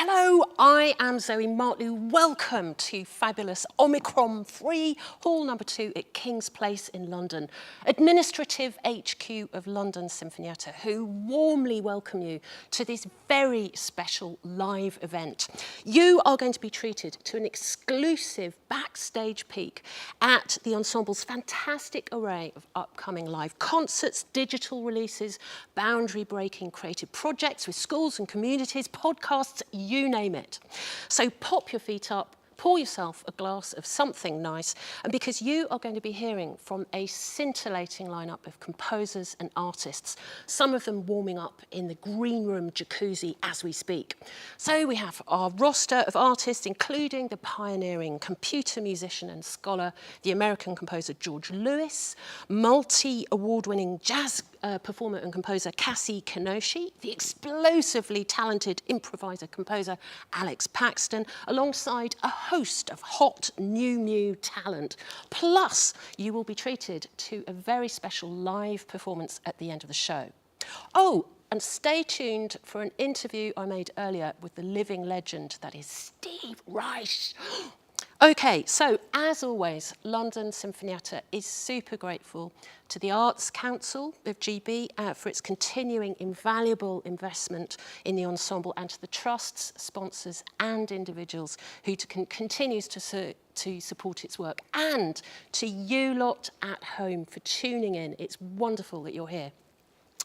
Hello, I am Zoë Martlew. Welcome to fabulous Omicron Free Hall number 2 at King's Place in London. Administrative HQ of London Sinfonietta, who warmly welcome you to this very special live event. You are going to be treated to an exclusive backstage peek at the ensemble's fantastic array of upcoming live concerts, digital releases, boundary-breaking creative projects with schools and communities, podcasts, you name it. So pop your feet up, pour yourself a glass of something nice, and because you are going to be hearing from a scintillating lineup of composers and artists, some of them warming up in the green room jacuzzi as we speak. So we have our roster of artists, including the pioneering computer musician and scholar, the American composer George Lewis, multi-award-winning jazz performer and composer Cassie Kinoshi, the explosively talented improviser-composer Alex Paxton, alongside a host of hot new talent. Plus, you will be treated to a very special live performance at the end of the show. Oh, and stay tuned for an interview I made earlier with the living legend that is Steve Reich. Okay, so as always, London Sinfonietta is super grateful to the Arts Council of GB for its continuing invaluable investment in the ensemble, and to the trusts, sponsors and individuals who continues to support its work, and to you lot at home for tuning in. It's wonderful that you're here.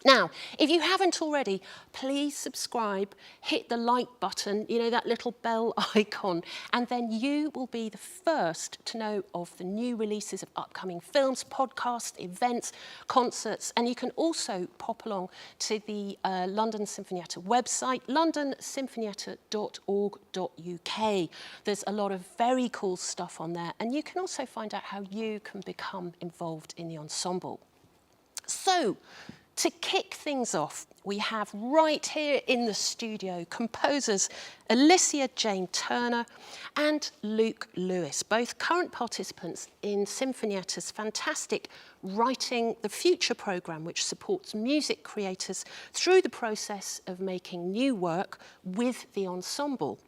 Now, if you haven't already, please subscribe, hit the like button, you know, that little bell icon, and then you will be the first to know of the new releases of upcoming films, podcasts, events, concerts, and you can also pop along to the London Sinfonietta website, londonsinfonietta.org.uk. There's a lot of very cool stuff on there, and you can also find out how you can become involved in the ensemble. So, to kick things off, we have right here in the studio composers Alicia Jane Turner and Luke Lewis, both current participants in Sinfonietta's fantastic Writing the Future programme, which supports music creators through the process of making new work with the ensemble.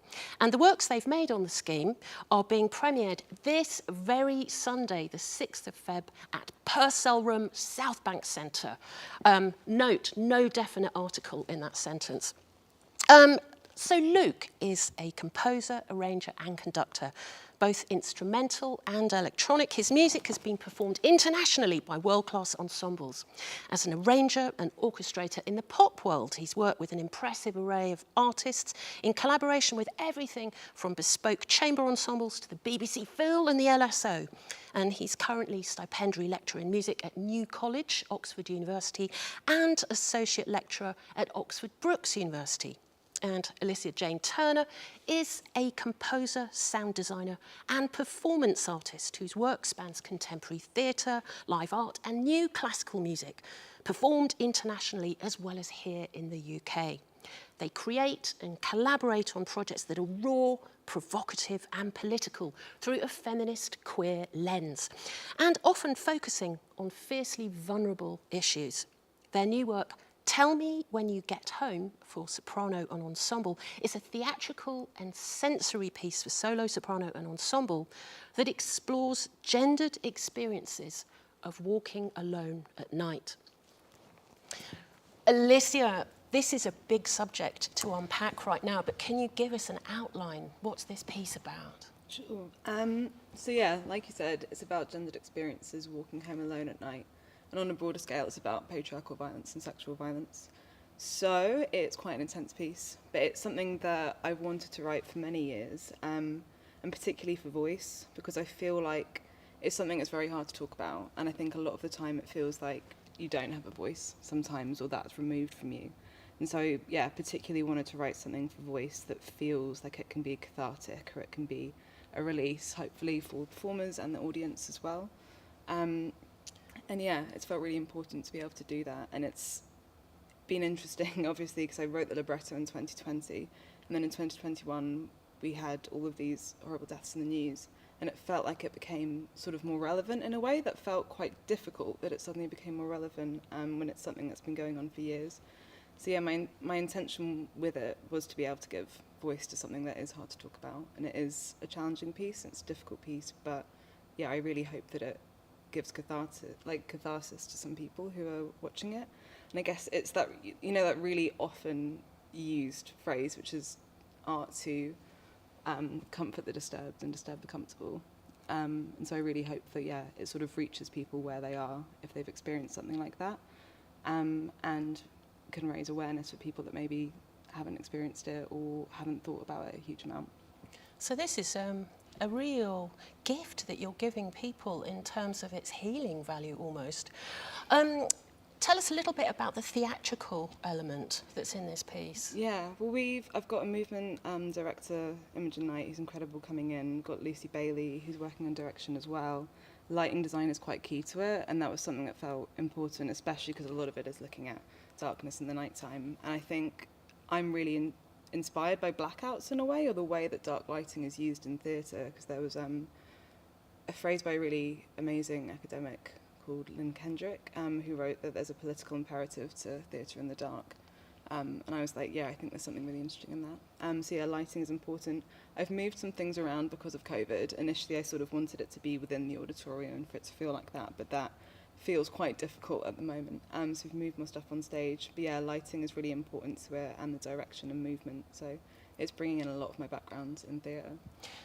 And the works they've made on the scheme are being premiered this very Sunday, the 6th of Feb, at Purcell Room, South Bank Centre. Note, no definite article in that sentence. So Luke is a composer, arranger and conductor, both instrumental and electronic. His music has been performed internationally by world-class ensembles. As an arranger and orchestrator in the pop world, he's worked with an impressive array of artists in collaboration with everything from bespoke chamber ensembles to the BBC Phil and the LSO. And he's currently stipendiary lecturer in music at New College, Oxford University, and associate lecturer at Oxford Brookes University. And Alicia Jane Turner is a composer, sound designer and performance artist whose work spans contemporary theatre, live art and new classical music, performed internationally as well as here in the UK. They create and collaborate on projects that are raw, provocative and political through a feminist queer lens, and often focusing on fiercely vulnerable issues. Their new work, Tell Me When You Get Home, for soprano and ensemble, is a theatrical and sensory piece for solo, soprano and ensemble that explores gendered experiences of walking alone at night. Alicia, this is a big subject to unpack right now, but can you give us an outline? What's this piece about? Sure. So yeah, like you said, it's about gendered experiences walking home alone at night. And on a broader scale, it's about patriarchal violence and sexual violence. So it's quite an intense piece, but it's something that I've wanted to write for many years, and particularly for voice, because I feel like it's something that's very hard to talk about. And I think a lot of the time it feels like you don't have a voice sometimes, or that's removed from you. And so, yeah, particularly wanted to write something for voice that feels like it can be cathartic, or it can be a release, hopefully for performers and the audience as well. And yeah, it's felt really important to be able to do that. And it's been interesting, obviously, because I wrote the libretto in 2020. And then in 2021, we had all of these horrible deaths in the news. And it felt like it became sort of more relevant in a way that felt quite difficult, that it suddenly became more relevant when it's something that's been going on for years. So yeah, my intention with it was to be able to give voice to something that is hard to talk about. And it is a challenging piece, it's a difficult piece, but yeah, I really hope that it gives catharsis to some people who are watching it. And I guess it's that, that really often used phrase, which is art to comfort the disturbed and disturb the comfortable. And so I really hope that, it sort of reaches people where they are if they've experienced something like that, and can raise awareness for people that maybe haven't experienced it or haven't thought about it a huge amount. So this is a real gift that you're giving people in terms of its healing value almost. Tell us a little bit about the theatrical element that's in this piece. Yeah, well, I've got a movement director, Imogen Knight, who's incredible, coming in. Got Lucy Bailey, who's working on direction as well. Lighting design is quite key to it, and that was something that felt important, especially because a lot of it is looking at darkness in the nighttime. And I think I'm really inspired by blackouts in a way, or the way that dark lighting is used in theatre, because there was a phrase by a really amazing academic called Lynn Kendrick, who wrote that there's a political imperative to theatre in the dark. And I was like, I think there's something really interesting in that. So lighting is important. I've moved some things around because of COVID. Initially, I sort of wanted it to be within the auditorium and for it to feel like that, but that feels quite difficult at the moment. So we've moved more stuff on stage. But lighting is really important to it, and the direction and movement. So it's bringing in a lot of my background in theatre.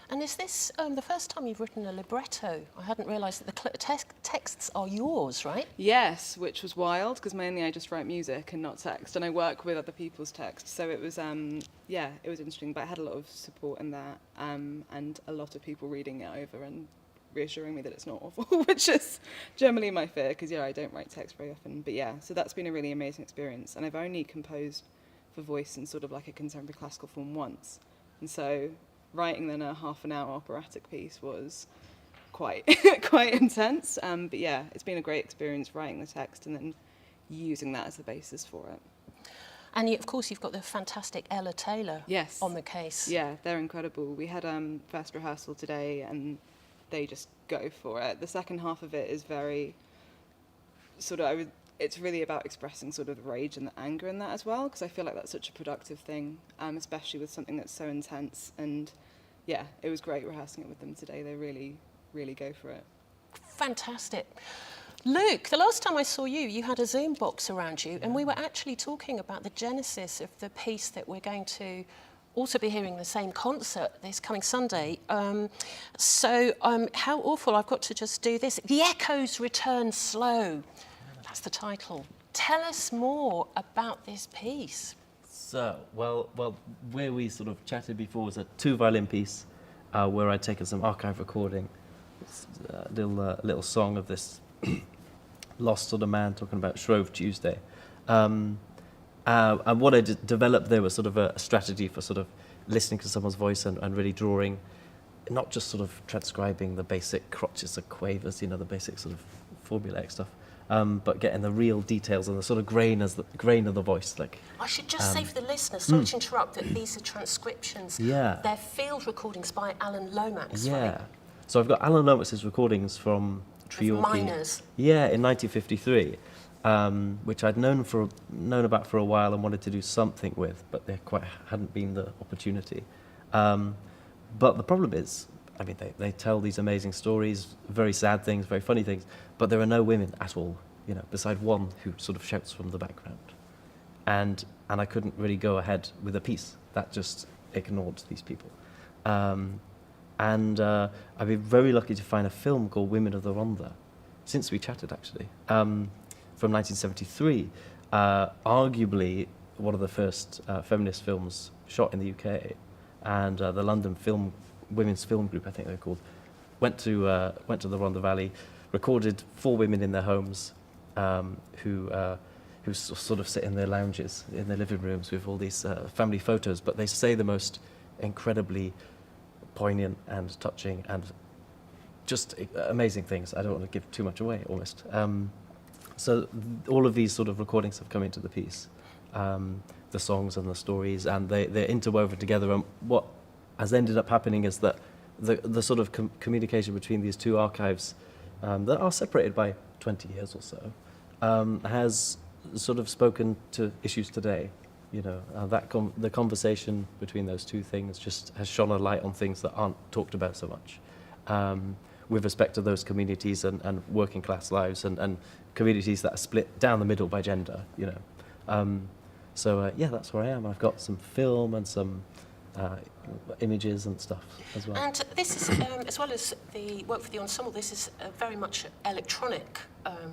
And is this the first time you've written a libretto? I hadn't realised that the texts are yours, right? Yes, which was wild, because mainly I just write music and not text, and I work with other people's texts. So it was, it was interesting, but I had a lot of support in that, and a lot of people reading it over and reassuring me that it's not awful, which is generally my fear, because I don't write text very often. But so that's been a really amazing experience, and I've only composed for voice in sort of like a contemporary classical form once, and so writing then a half an hour operatic piece was quite intense, but it's been a great experience writing the text and then using that as the basis for it. And of course you've got the fantastic Ella Taylor on the case. Yeah, they're incredible. We had first rehearsal today and they just go for it. The second half of it is very it's really about expressing sort of the rage and the anger in that as well, because I feel like that's such a productive thing, especially with something that's so intense. And it was great rehearsing it with them today. They really, really go for it. Fantastic. Luke, the last time I saw you, you had a Zoom box around you, and we were actually talking about the genesis of the piece that we're going to also be hearing the same concert this coming Sunday. How awful, I've got to just do this. The Echoes Return Slow. That's the title. Tell us more about this piece. So, well, where we sort of chatted before was a 2-violin piece where I'd taken some archive recording, a little song of this lost sort of man talking about Shrove Tuesday. And what I developed there was sort of a strategy for sort of listening to someone's voice and really drawing, not just sort of transcribing the basic crotches and quavers, the basic sort of formulaic stuff, but getting the real details and the sort of grain of the voice. Like I should just say for the listeners, sorry to interrupt, that these are transcriptions. Yeah. They're field recordings by Alan Lomax. Yeah. Right? So I've got Alan Lomax's recordings from Treorchy. Miners. Yeah, in 1953, which I'd known about for a while and wanted to do something with, but there quite hadn't been the opportunity. But the problem is, I mean, they tell these amazing stories, very sad things, very funny things, but there are no women at all, beside one who sort of shouts from the background. And I couldn't really go ahead with a piece that just ignored these people. And I've been very lucky to find a film called Women of the Rhondda, since we chatted actually, from 1973, arguably one of the first feminist films shot in the UK, and the London Women's Film Group, I think they're called, went to the Rhondda Valley, recorded 4 women in their homes who sort of sit in their lounges in their living rooms with all these family photos, but they say the most incredibly poignant and touching and just amazing things. I don't want to give too much away, almost. So all of these sort of recordings have come into the piece, the songs and the stories, and they're interwoven together. And what has ended up happening is that the sort of communication between these two archives that are separated by 20 years or so has sort of spoken to issues today. You know, the conversation between those two things just has shone a light on things that aren't talked about so much, with respect to those communities and working class lives and communities that are split down the middle by gender. You know, yeah, that's where I am. I've got some film and some images and stuff as well. And this is, as well as the work for the ensemble, this is very much an electronic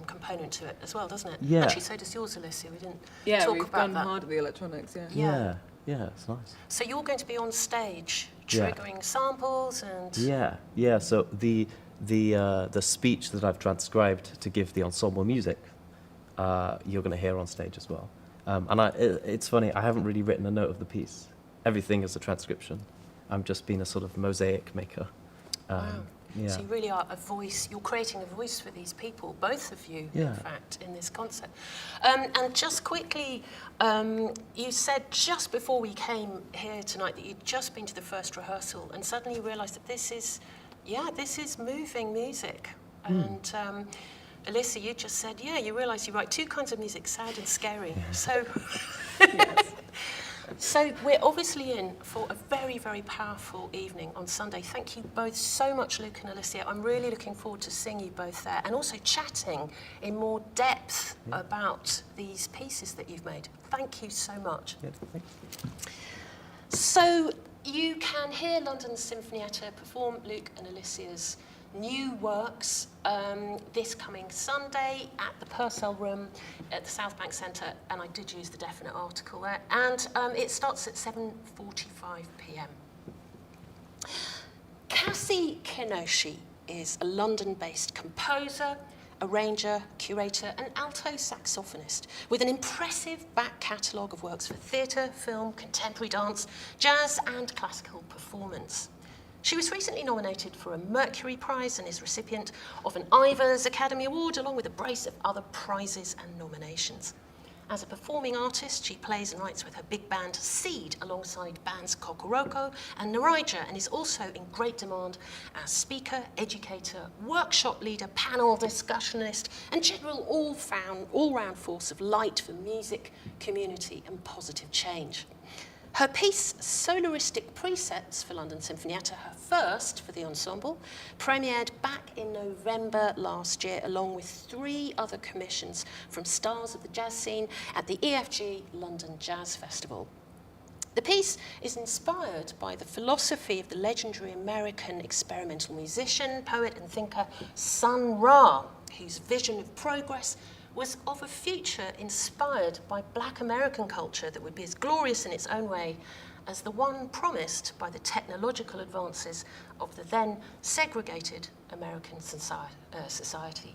component to it as well, doesn't it? Yeah. Actually, so does yours, Alicia. We didn't Yeah, talk we've about gone that. hard at the electronics, yeah. Yeah. Yeah, it's nice. So you're going to be on stage, Yeah. triggering samples and... Yeah. So the speech that I've transcribed to give the ensemble music, you're going to hear on stage as well. And it's funny, I haven't really written a note of the piece. Everything is a transcription. I'm just being a sort of mosaic maker. Wow. Yeah. So you really are a voice, you're creating a voice for these people, both of you, in Yeah. fact, in this concert. And just quickly, you said just before we came here tonight that you'd just been to the first rehearsal and suddenly you realised that this is moving music. And Alicia, you just said, you realise you write two kinds of music, sad and scary. Yeah. So... So we're obviously in for a very, very powerful evening on Sunday. Thank you both so much, Luke and Alicia. I'm really looking forward to seeing you both there and also chatting in more depth about these pieces that you've made. Thank you so much. Yeah, thanks. So you can hear London Sinfonietta perform Luke and Alicia's new works this coming Sunday at the Purcell Room at the South Bank Centre, and I did use the definite article there, and it starts at 7:45 p.m. Cassie Kinoshi is a London-based composer, arranger, curator and alto saxophonist with an impressive back catalogue of works for theatre, film, contemporary dance, jazz and classical performance. She was recently nominated for a Mercury Prize and is recipient of an Ivors Academy Award along with a brace of other prizes and nominations. As a performing artist, she plays and writes with her big band Seed alongside bands Kokoroko and Narija, and is also in great demand as speaker, educator, workshop leader, panel discussionist and general all-round force of light for music, community and positive change. Her piece, Solaristic Precepts for London Sinfonietta, her first for the ensemble, premiered back in November last year, along with 3 other commissions from stars of the jazz scene at the EFG London Jazz Festival. The piece is inspired by the philosophy of the legendary American experimental musician, poet and thinker Sun Ra, whose vision of progress was of a future inspired by Black American culture that would be as glorious in its own way as the one promised by the technological advances of the then segregated American society.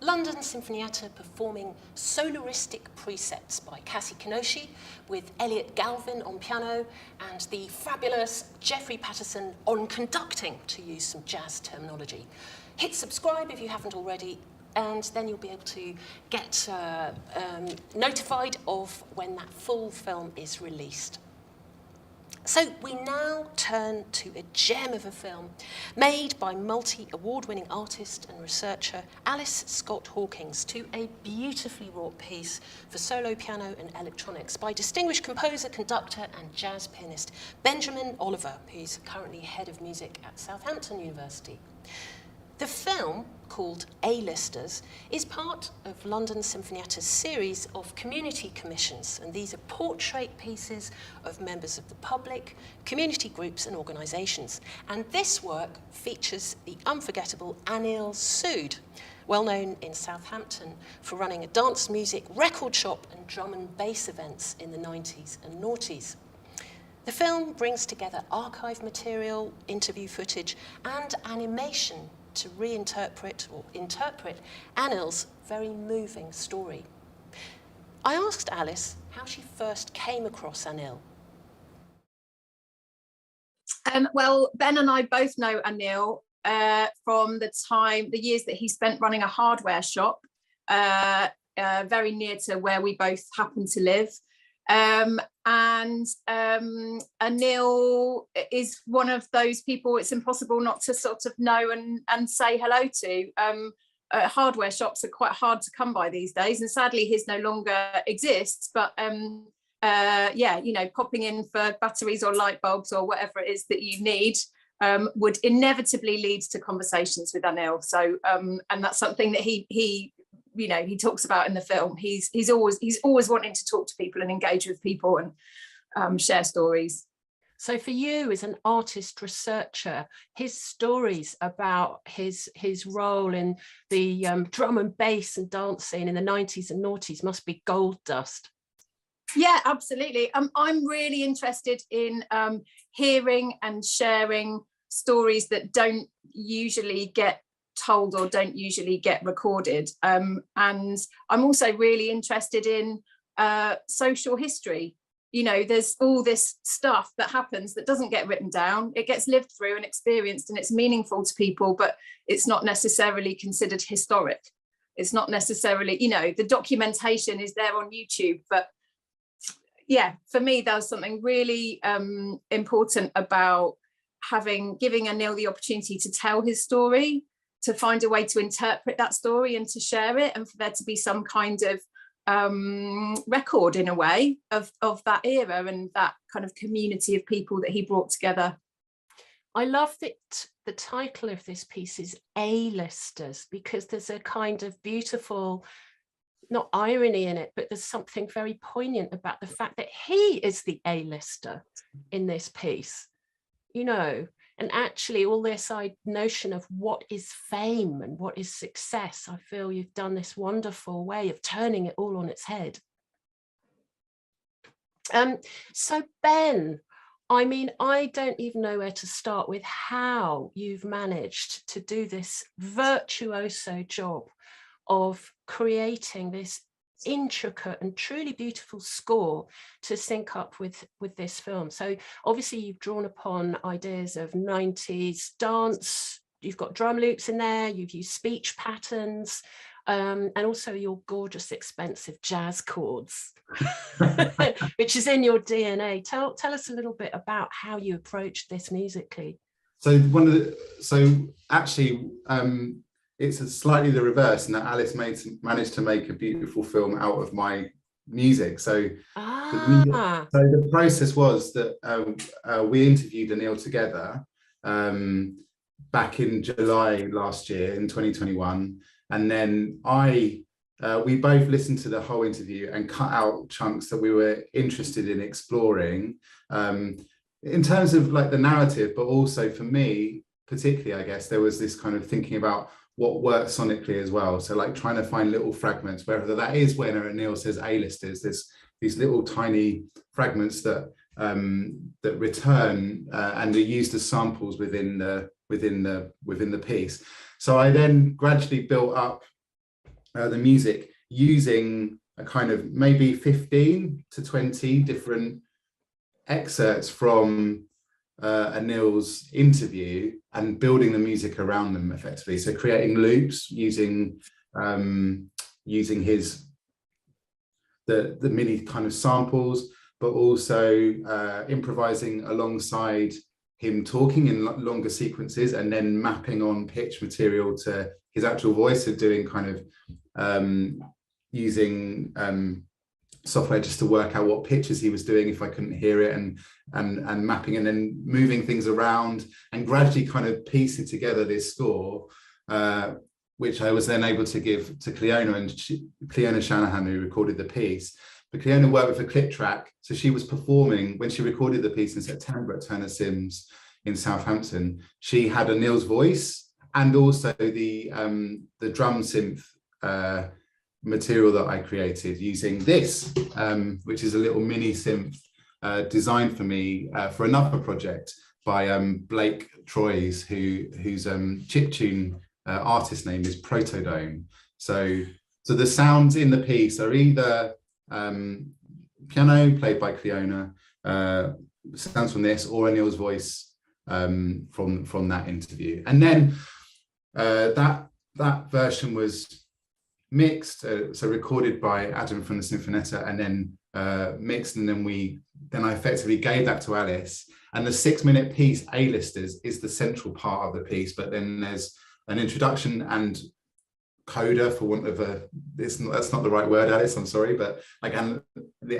London Sinfonietta performing Solaristic Precepts by Cassie Kinoshi with Elliot Galvin on piano and the fabulous Jeffrey Patterson on conducting, to use some jazz terminology. Hit subscribe if you haven't already, and then you'll be able to get notified of when that full film is released. So we now turn to a gem of a film made by multi-award-winning artist and researcher Alys-Scott Hawkins to a beautifully wrought piece for solo piano and electronics by distinguished composer, conductor and jazz pianist Benjamin Oliver, who's currently head of music at Southampton University. The film, called A-Listers, is part of London Sinfonietta's series of community commissions, and these are portrait pieces of members of the public, community groups and organisations. And this work features the unforgettable Alys-Scott, well known in Southampton for running a dance music record shop and drum and bass events in the 90s and noughties. The film brings together archive material, interview footage and animation to reinterpret or interpret Anil's very moving story. I asked Alice how she first came across Anil. Well, Ben and I both know Anil from the years that he spent running a hardware shop very near to where we both happen to live. Anil is one of those people it's impossible not to sort of know and say hello to. Hardware shops are quite hard to come by these days, and sadly his no longer exists, but yeah, you know, popping in for batteries or light bulbs or whatever it is that you need would inevitably lead to conversations with Anil. So and that's something that he you know, he talks about in the film. He's always wanting to talk to people and engage with people and share stories. So for you as an artist researcher, his stories about his role in the drum and bass and dance scene in the 90s and noughties must be gold dust. Yeah, absolutely. I'm really interested in hearing and sharing stories that don't usually get told or don't usually get recorded, and I'm also really interested in social history. You know, there's all this stuff that happens that doesn't get written down. It gets lived through and experienced, and it's meaningful to people, but it's not necessarily considered historic. It's not necessarily, you know, the documentation is there on YouTube, but yeah, for me there was something really important about giving Anil the opportunity to tell his story, to find a way to interpret that story and to share it, and for there to be some kind of record in a way of that era and that kind of community of people that he brought together. I love that the title of this piece is A-Listers, because there's a kind of beautiful, not irony in it, but there's something very poignant about the fact that he is the A-lister in this piece, you know. And actually all this notion of what is fame and what is success, I feel you've done this wonderful way of turning it all on its head. So Ben, I mean, I don't even know where to start with how you've managed to do this virtuoso job of creating this intricate and truly beautiful score to sync up with this film. So obviously you've drawn upon ideas of 90s dance, you've got drum loops in there, you've used speech patterns, and also your gorgeous expensive jazz chords, which is in your DNA. Tell us a little bit about how you approached this musically. So actually it's slightly the reverse, in that Alice managed to make a beautiful film out of my music. So the process was that we interviewed Anil together back in July last year, in 2021, and then we both listened to the whole interview and cut out chunks that we were interested in exploring in terms of like the narrative, but also for me particularly, I guess there was this kind of thinking about what works sonically as well. So like trying to find little fragments, whether that is when Anil says A-listers, there's these little tiny fragments that that return and are used as samples within the piece. So I then gradually built up the music using a kind of maybe 15 to 20 different excerpts from Anil's interview and building the music around them effectively. So creating loops using his the MIDI kind of samples, but also improvising alongside him talking in longer sequences, and then mapping on pitch material to his actual voice, of doing kind of using software just to work out what pitches he was doing if I couldn't hear it, and mapping, and then moving things around and gradually kind of piecing together this score, which I was then able to give to Cleona, and Cleona Shanahan, who recorded the piece. But Cleona worked with a click track, so she was performing when she recorded the piece in September at Turner Sims in Southampton. She had Anil's voice and also the drum synth material that I created using this, which is a little mini synth designed for me for another project by Blake Troyes, whose chiptune artist name is Protodome. So the sounds in the piece are either piano played by Cleona, sounds from this, or Anil's voice from that interview. And then that version was mixed, so recorded by Adam from the Sinfonietta, and then mixed, and then I effectively gave that to Alice. And the 6-minute piece, A-listers, is the central part of the piece, but then there's an introduction and coda, for want of that's not the right word, Alice, I'm sorry, but like an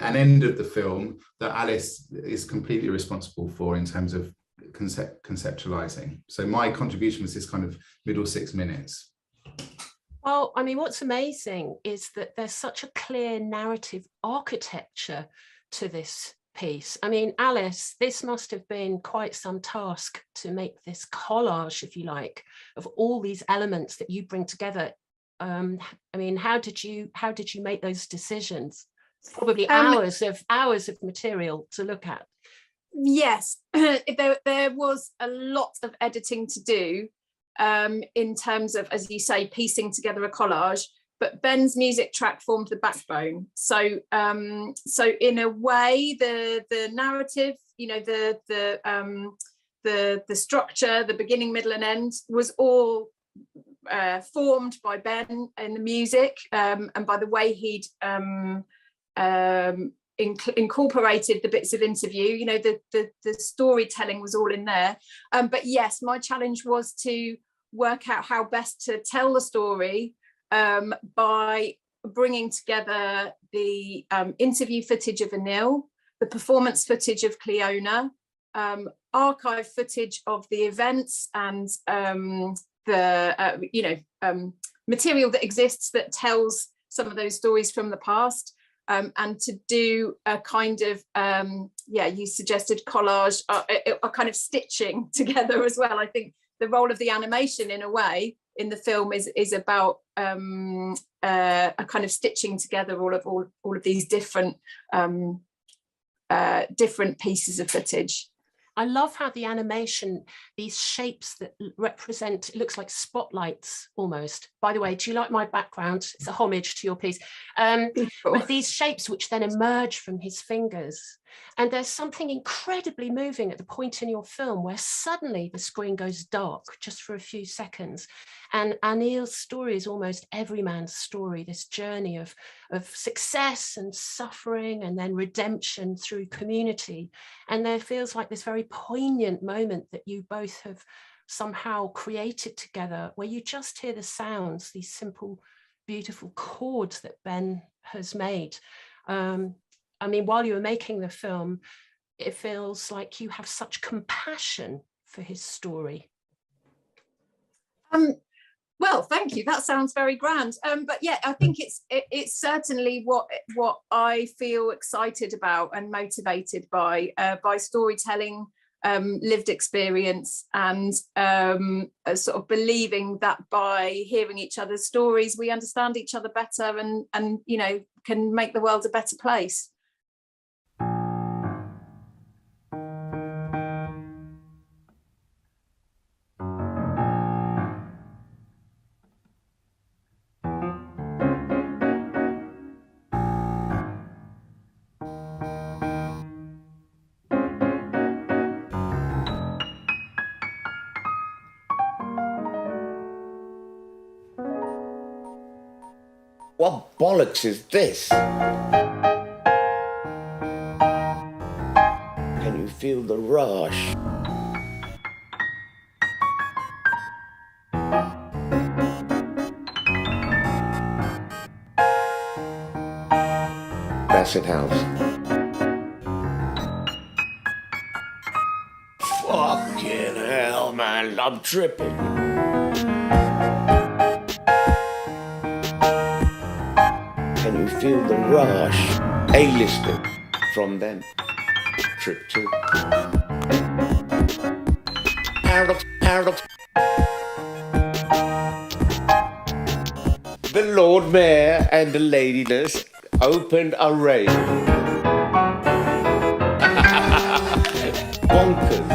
end of the film that Alice is completely responsible for in terms of conceptualizing. So my contribution was this kind of middle 6 minutes. Well, I mean, what's amazing is that there's such a clear narrative architecture to this piece. I mean, Alice, this must have been quite some task to make this collage, if you like, of all these elements that you bring together. I mean, how did you make those decisions? Probably hours of material to look at. Yes, there was a lot of editing to do in terms of, as you say, piecing together a collage. But Ben's music track formed the backbone. So in a way, the narrative, you know, the structure, the beginning, middle, and end was all formed by Ben in the music, and by the way he'd incorporated the bits of interview. You know, the storytelling was all in there. But yes, my challenge was to work out how best to tell the story by bringing together the interview footage of Anil, the performance footage of Cleona, archive footage of the events, and material that exists that tells some of those stories from the past, and to do a kind of you suggested collage, a kind of stitching together as well. I think the role of the animation in a way in the film is about a kind of stitching together all of these different pieces of footage. I love how the animation, these shapes that represent, it looks like spotlights almost. By the way, do you like my background? It's a homage to your piece. But these shapes which then emerge from his fingers. And there's something incredibly moving at the point in your film where suddenly the screen goes dark just for a few seconds. And Anil's story is almost every man's story, this journey of success and suffering and then redemption through community. And there feels like this very poignant moment that you both have somehow created together, where you just hear the sounds, these simple, beautiful chords that Ben has made. I mean, while you were making the film, it feels like you have such compassion for his story. Well, thank you. That sounds very grand. But yeah, I think it's certainly what I feel excited about and motivated by storytelling, lived experience, and sort of believing that by hearing each other's stories, we understand each other better and you know, can make the world a better place. bollocks is this? Can you feel the rush? Acid house. Fucking hell, man, I'm tripping. Can you feel the rush? A-listed from them. Trip 2. The Lord Mayor and the Ladyness opened a raid. Bonkers.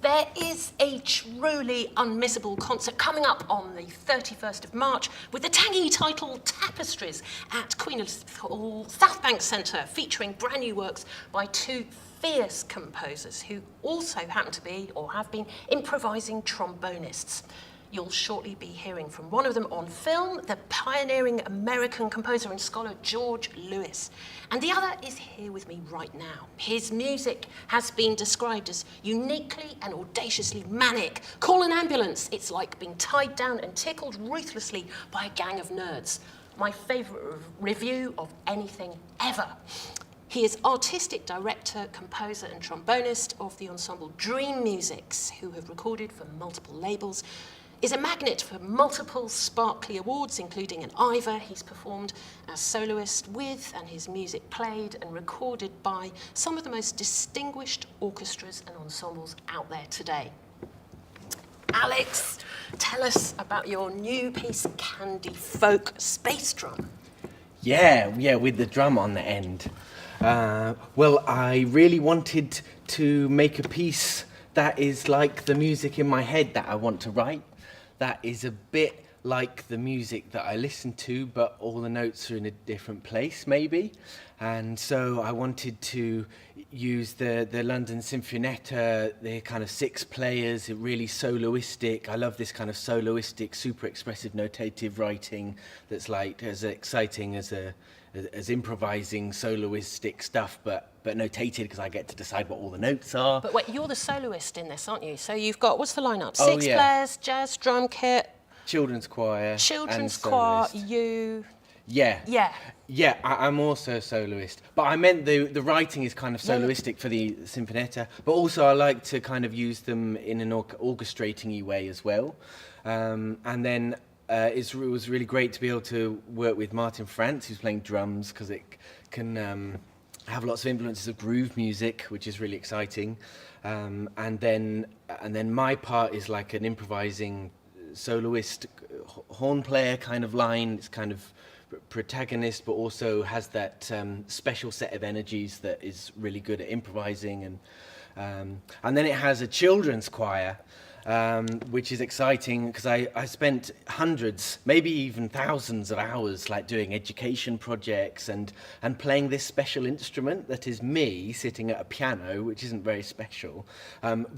There is a truly unmissable concert coming up on the 31st of March with the tangy title Tapestries at Queen Elizabeth Hall, South Bank Centre, featuring brand new works by two fierce composers who also happen to be, or have been, improvising trombonists. You'll shortly be hearing from one of them on film, the pioneering American composer and scholar George Lewis. And the other is here with me right now. His music has been described as uniquely and audaciously manic. Call an ambulance. It's like being tied down and tickled ruthlessly by a gang of nerds. My favourite review of anything ever. He is artistic director, composer and trombonist of the ensemble Dream Musics, who have recorded for multiple labels, is a magnet for multiple sparkly awards, including an Ivor. He's performed as soloist with, and his music played and recorded by some of the most distinguished orchestras and ensembles out there today. Alex, tell us about your new piece, Candy Folk Space Drum. Yeah, with the drum on the end. Well, I really wanted to make a piece that is like the music in my head that I want to write. That is a bit like the music that I listen to, but all the notes are in a different place, maybe. And so I wanted to use the London Sinfonietta, the kind of 6 players, really soloistic. I love this kind of soloistic, super expressive notative writing that's like as exciting as improvising soloistic stuff, but notated because I get to decide what all the notes are. But wait, you're the soloist in this, aren't you? So you've got, what's the lineup? Oh, 6 yeah. players, jazz, drum kit, Children's choir. children's and choir, soloist. you. Yeah. Yeah. Yeah, I'm also a soloist. But I meant the writing is kind of soloistic for the Sinfonietta, but also I like to kind of use them in an orchestrating-y way as well. And then it was really great to be able to work with Martin France, who's playing drums, because it can have lots of influences of groove music, which is really exciting. And then my part is like an improvising soloist horn player kind of line. It's kind of protagonist, but also has that special set of energies that is really good at improvising. And then it has a children's choir, which is exciting because I spent hundreds, maybe even thousands of hours like doing education projects and playing this special instrument that is me sitting at a piano, which isn't very special,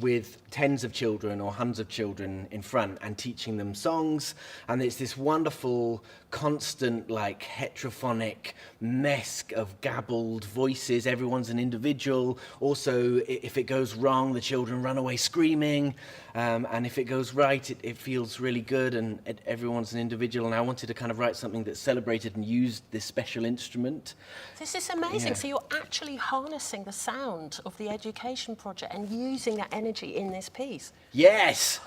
with tens of children or hundreds of children in front and teaching them songs. And it's this wonderful, constant, like heterophonic mess of gabbled voices. Everyone's an individual. Also, if it goes wrong, the children run away screaming. And if it goes right, it feels really good, and everyone's an individual. And I wanted to kind of write something that celebrated and used this special instrument. This is amazing. Yeah. So you're actually harnessing the sound of the education project and using that energy in this piece. Yes,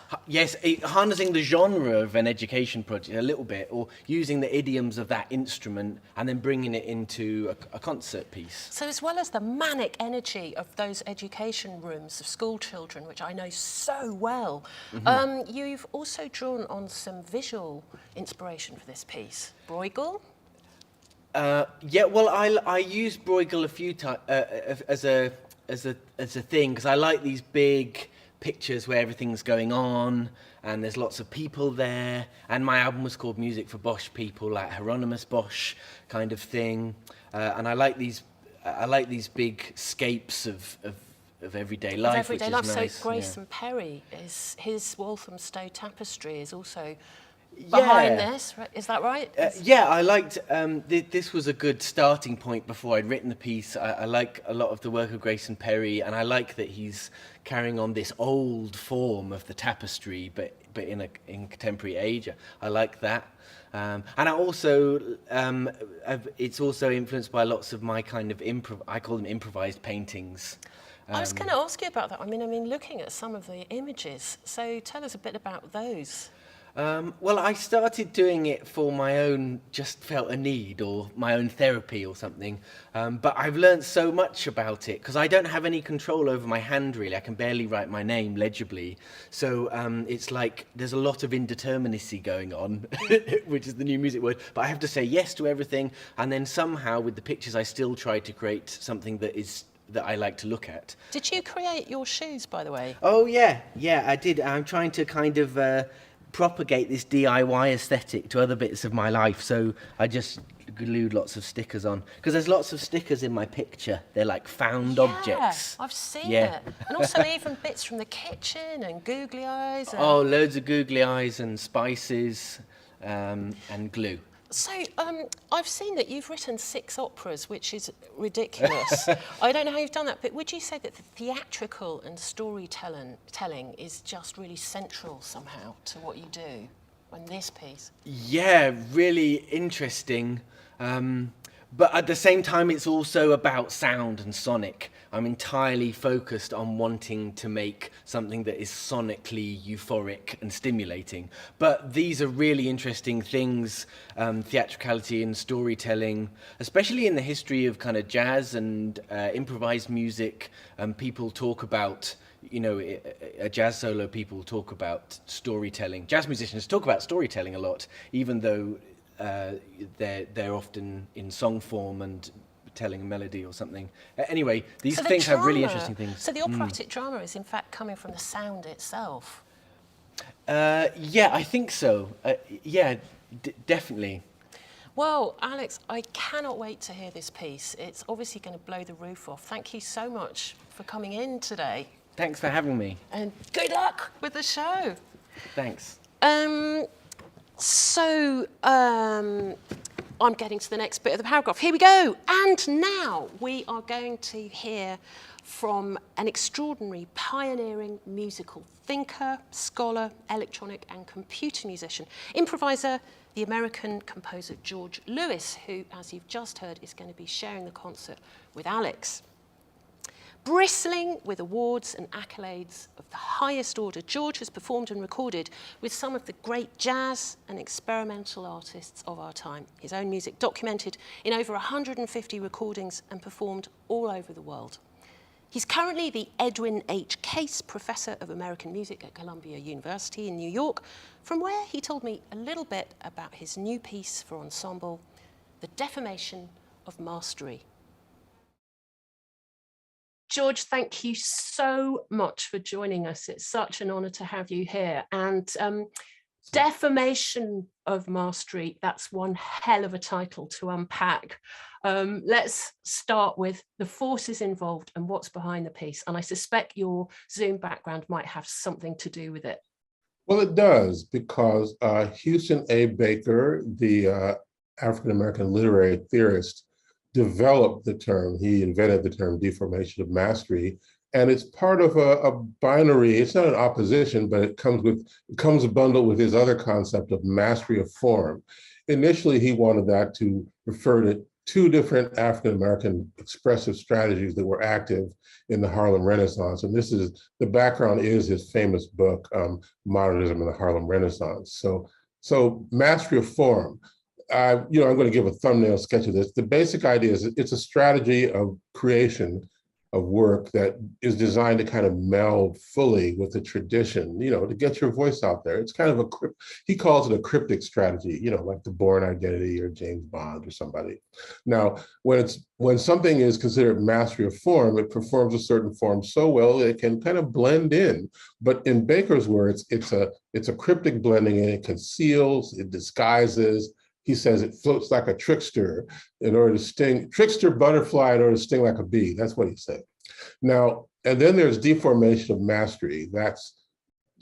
harnessing the genre of an education project a little bit, or using the idioms of that instrument and then bringing it into a concert piece. So as well as the manic energy of those education rooms of school children, which I know so well, you've also drawn on some visual inspiration for this piece. Bruegel? Yeah, well, I used Bruegel a few times as a thing because I like these big pictures where everything's going on and there's lots of people there. And my album was called Music for Bosch People, like Hieronymus Bosch kind of thing. And I like these big scapes of of everyday life, everyday which life. is nice. So Grayson Perry, is his Walthamstow tapestry is also Yeah. behind this, right? Is that right? Yeah, I liked, this was a good starting point before I'd written the piece. I like a lot of the work of Grayson Perry, and I like that he's carrying on this old form of the tapestry, but in contemporary age. I like that. And I also, it's also influenced by lots of my kind of I call them improvised paintings. I was going to ask you about that. I mean, looking at some of the images, so tell us a bit about those. Well, I started doing it for my own, just felt a need, or my own therapy or something. But I've learned so much about it, because I don't have any control over my hand, really. I can barely write my name legibly. So it's like there's a lot of indeterminacy going on, which is the new music word. But I have to say yes to everything. And then somehow, with the pictures, I still try to create something that I like to look at. Did you create your shoes, by the way? Oh, yeah. Yeah, I did. I'm trying to kind of propagate this DIY aesthetic to other bits of my life, so I just glued lots of stickers on, because there's lots of stickers in my picture. They're like found objects. I've seen Yeah. it. And also even bits from the kitchen and googly eyes. And... Oh, loads of googly eyes and spices and glue. So I've seen that you've written 6 operas, which is ridiculous. I don't know how you've done that, but would you say that the theatrical and storytelling is just really central somehow to what you do on this piece? Yeah, really interesting. But at the same time, it's also about sound and sonic. I'm entirely focused on wanting to make something that is sonically euphoric and stimulating. But these are really interesting things, theatricality and storytelling, especially in the history of kind of jazz and improvised music. People talk about, you know, a jazz solo, people talk about storytelling. Jazz musicians talk about storytelling a lot, even though they're often in song form and telling a melody or something. Anyway, these things have really interesting things. So the operatic drama is in fact coming from the sound itself. Yeah, I think so. Yeah, definitely. Well, Alex, I cannot wait to hear this piece. It's obviously going to blow the roof off. Thank you so much for coming in today. Thanks for having me. And good luck with the show. Thanks. I'm getting to the next bit of the paragraph. Here we go. And now we are going to hear from an extraordinary, pioneering musical thinker, scholar, electronic and computer musician, improviser, the American composer George Lewis, who, as you've just heard, is going to be sharing the concert with Alex. Bristling with awards and accolades of the highest order, George has performed and recorded with some of the great jazz and experimental artists of our time. His own music documented in over 150 recordings and performed all over the world. He's currently the Edwin H. Case Professor of American Music at Columbia University in New York, from where he told me a little bit about his new piece for ensemble, The Deformation of Mastery. George, thank you so much for joining us. It's such an honour to have you here. And Deformation of Mastery, that's one hell of a title to unpack. Let's start with the forces involved and what's behind the piece. And I suspect your Zoom background might have something to do with it. Well, it does, because Houston A. Baker, the African-American literary theorist, developed the term. He invented the term deformation of mastery, and it's part of a binary. It's not an opposition, but it comes bundled with his other concept of mastery of form. Initially, he wanted that to refer to 2 different African-American expressive strategies that were active in the Harlem Renaissance, and the background is his famous book, Modernism in the Harlem Renaissance. So mastery of form. I'm going to give a thumbnail sketch of this. The basic idea is it's a strategy of creation of work that is designed to kind of meld fully with the tradition, to get your voice out there. It's kind of he calls it a cryptic strategy, like the Bourne Identity or James Bond or somebody. Now, when something is considered mastery of form, it performs a certain form so well that it can kind of blend in. But in Baker's words, it's a cryptic blending, and it conceals, it disguises. He says it floats like a trickster trickster butterfly in order to sting like a bee. That's what he said. Now, And then there's deformation of mastery. That's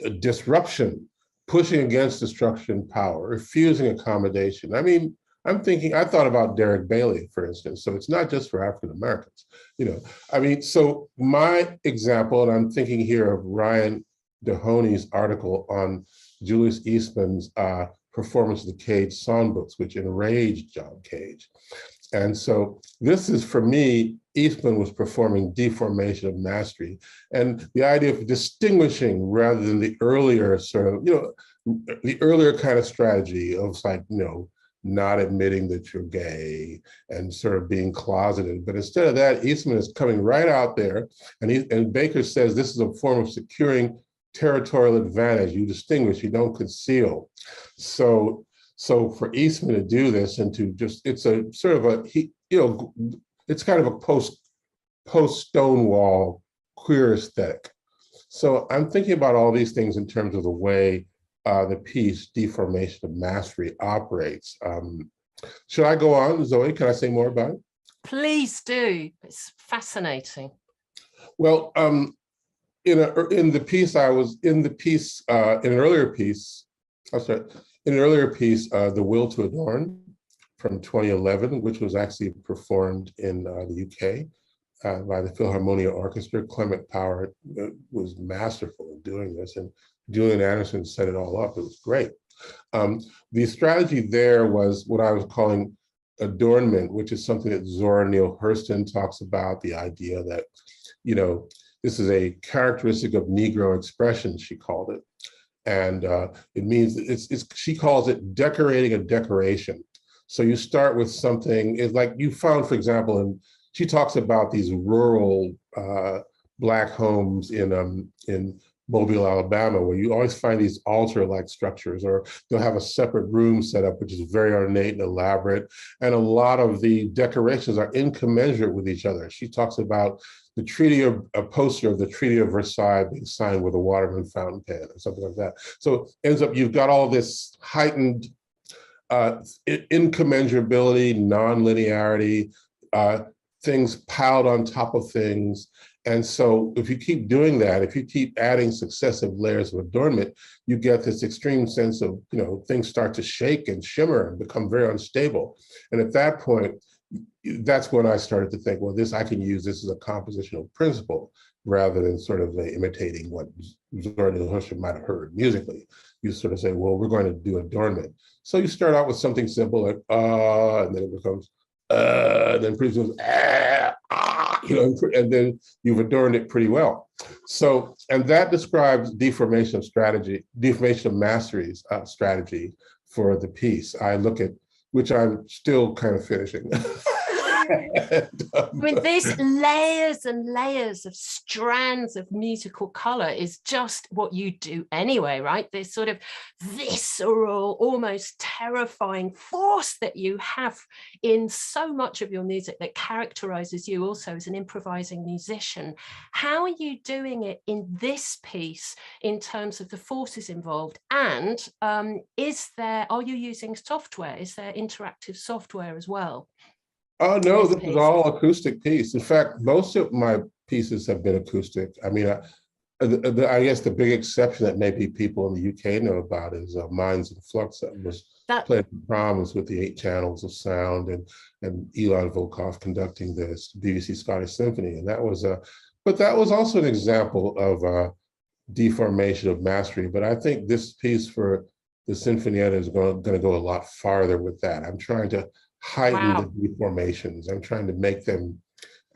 a disruption, pushing against destruction power, refusing accommodation. I mean, I thought about Derek Bailey, for instance. So it's not just for African Americans, you know. I mean, so my example, and I'm thinking here of Ryan Mahoney's article on Julius Eastman's performance of the Cage songbooks, which enraged John Cage. And so this is, for me, Eastman was performing deformation of mastery, and the idea of distinguishing rather than the earlier sort of, you know, the earlier kind of strategy of like, you know, not admitting that you're gay and sort of being closeted. But instead of that, Eastman is coming right out there, and Baker says this is a form of securing territorial advantage. You distinguish, you don't conceal. So for Eastman to do this and to just, it's a sort of a, you know, it's kind of a post-Stonewall queer aesthetic. So I'm thinking about all these things in terms of the way the piece Deformation of Mastery operates. Should I go on, Zoe? Can I say more about it? Please do. It's fascinating. Well, in an earlier piece, The Will to Adorn from 2011, which was actually performed in the UK by the Philharmonia Orchestra. Clement Power was masterful in doing this, and Julian Anderson set it all up. It was great. The strategy there was what I was calling adornment, which is something that Zora Neale Hurston talks about, the idea that, you know, this is a characteristic of Negro expression, she called it. And it means, she calls it decorating a decoration. So you start with something, it's like you found, for example, and she talks about these rural Black homes in Mobile, Alabama, where you always find these altar-like structures, or they'll have a separate room set up, which is very ornate and elaborate. And a lot of the decorations are incommensurate with each other. She talks about a poster of the Treaty of Versailles being signed with a Waterman fountain pen or something like that. So it ends up, you've got all this heightened incommensurability, non-linearity, things piled on top of things. And so if you keep doing that, if you keep adding successive layers of adornment, you get this extreme sense of, you know, things start to shake and shimmer and become very unstable. And at that point, that's when I started to think, well, I can use this as a compositional principle rather than sort of imitating what Zora Neale Hurston might have heard musically. You sort of say, well, we're going to do adornment. So you start out with something simple like, and then it becomes, and then pretty soon, you know, and then you've adorned it pretty well. So, and that describes deformation of mastery's strategy for the piece. I look at, which I'm still kind of finishing. I mean, there's layers and layers of strands of musical color is just what you do anyway, right? This sort of visceral, almost terrifying force that you have in so much of your music that characterizes you also as an improvising musician. How are you doing it in this piece in terms of the forces involved? And are you using software? Is there interactive software as well? Oh, no, this is all acoustic piece. In fact, most of my pieces have been acoustic. I mean, I guess the big exception that maybe people in the UK know about is Minds in Flux, that was played at proms with the 8 channels of sound, and Elon Volkov conducting this BBC Scottish Symphony. And that was but that was also an example of deformation of mastery. But I think this piece for the Sinfonietta is going to go a lot farther with that. I'm trying to heighten the deformations. I'm trying to make them,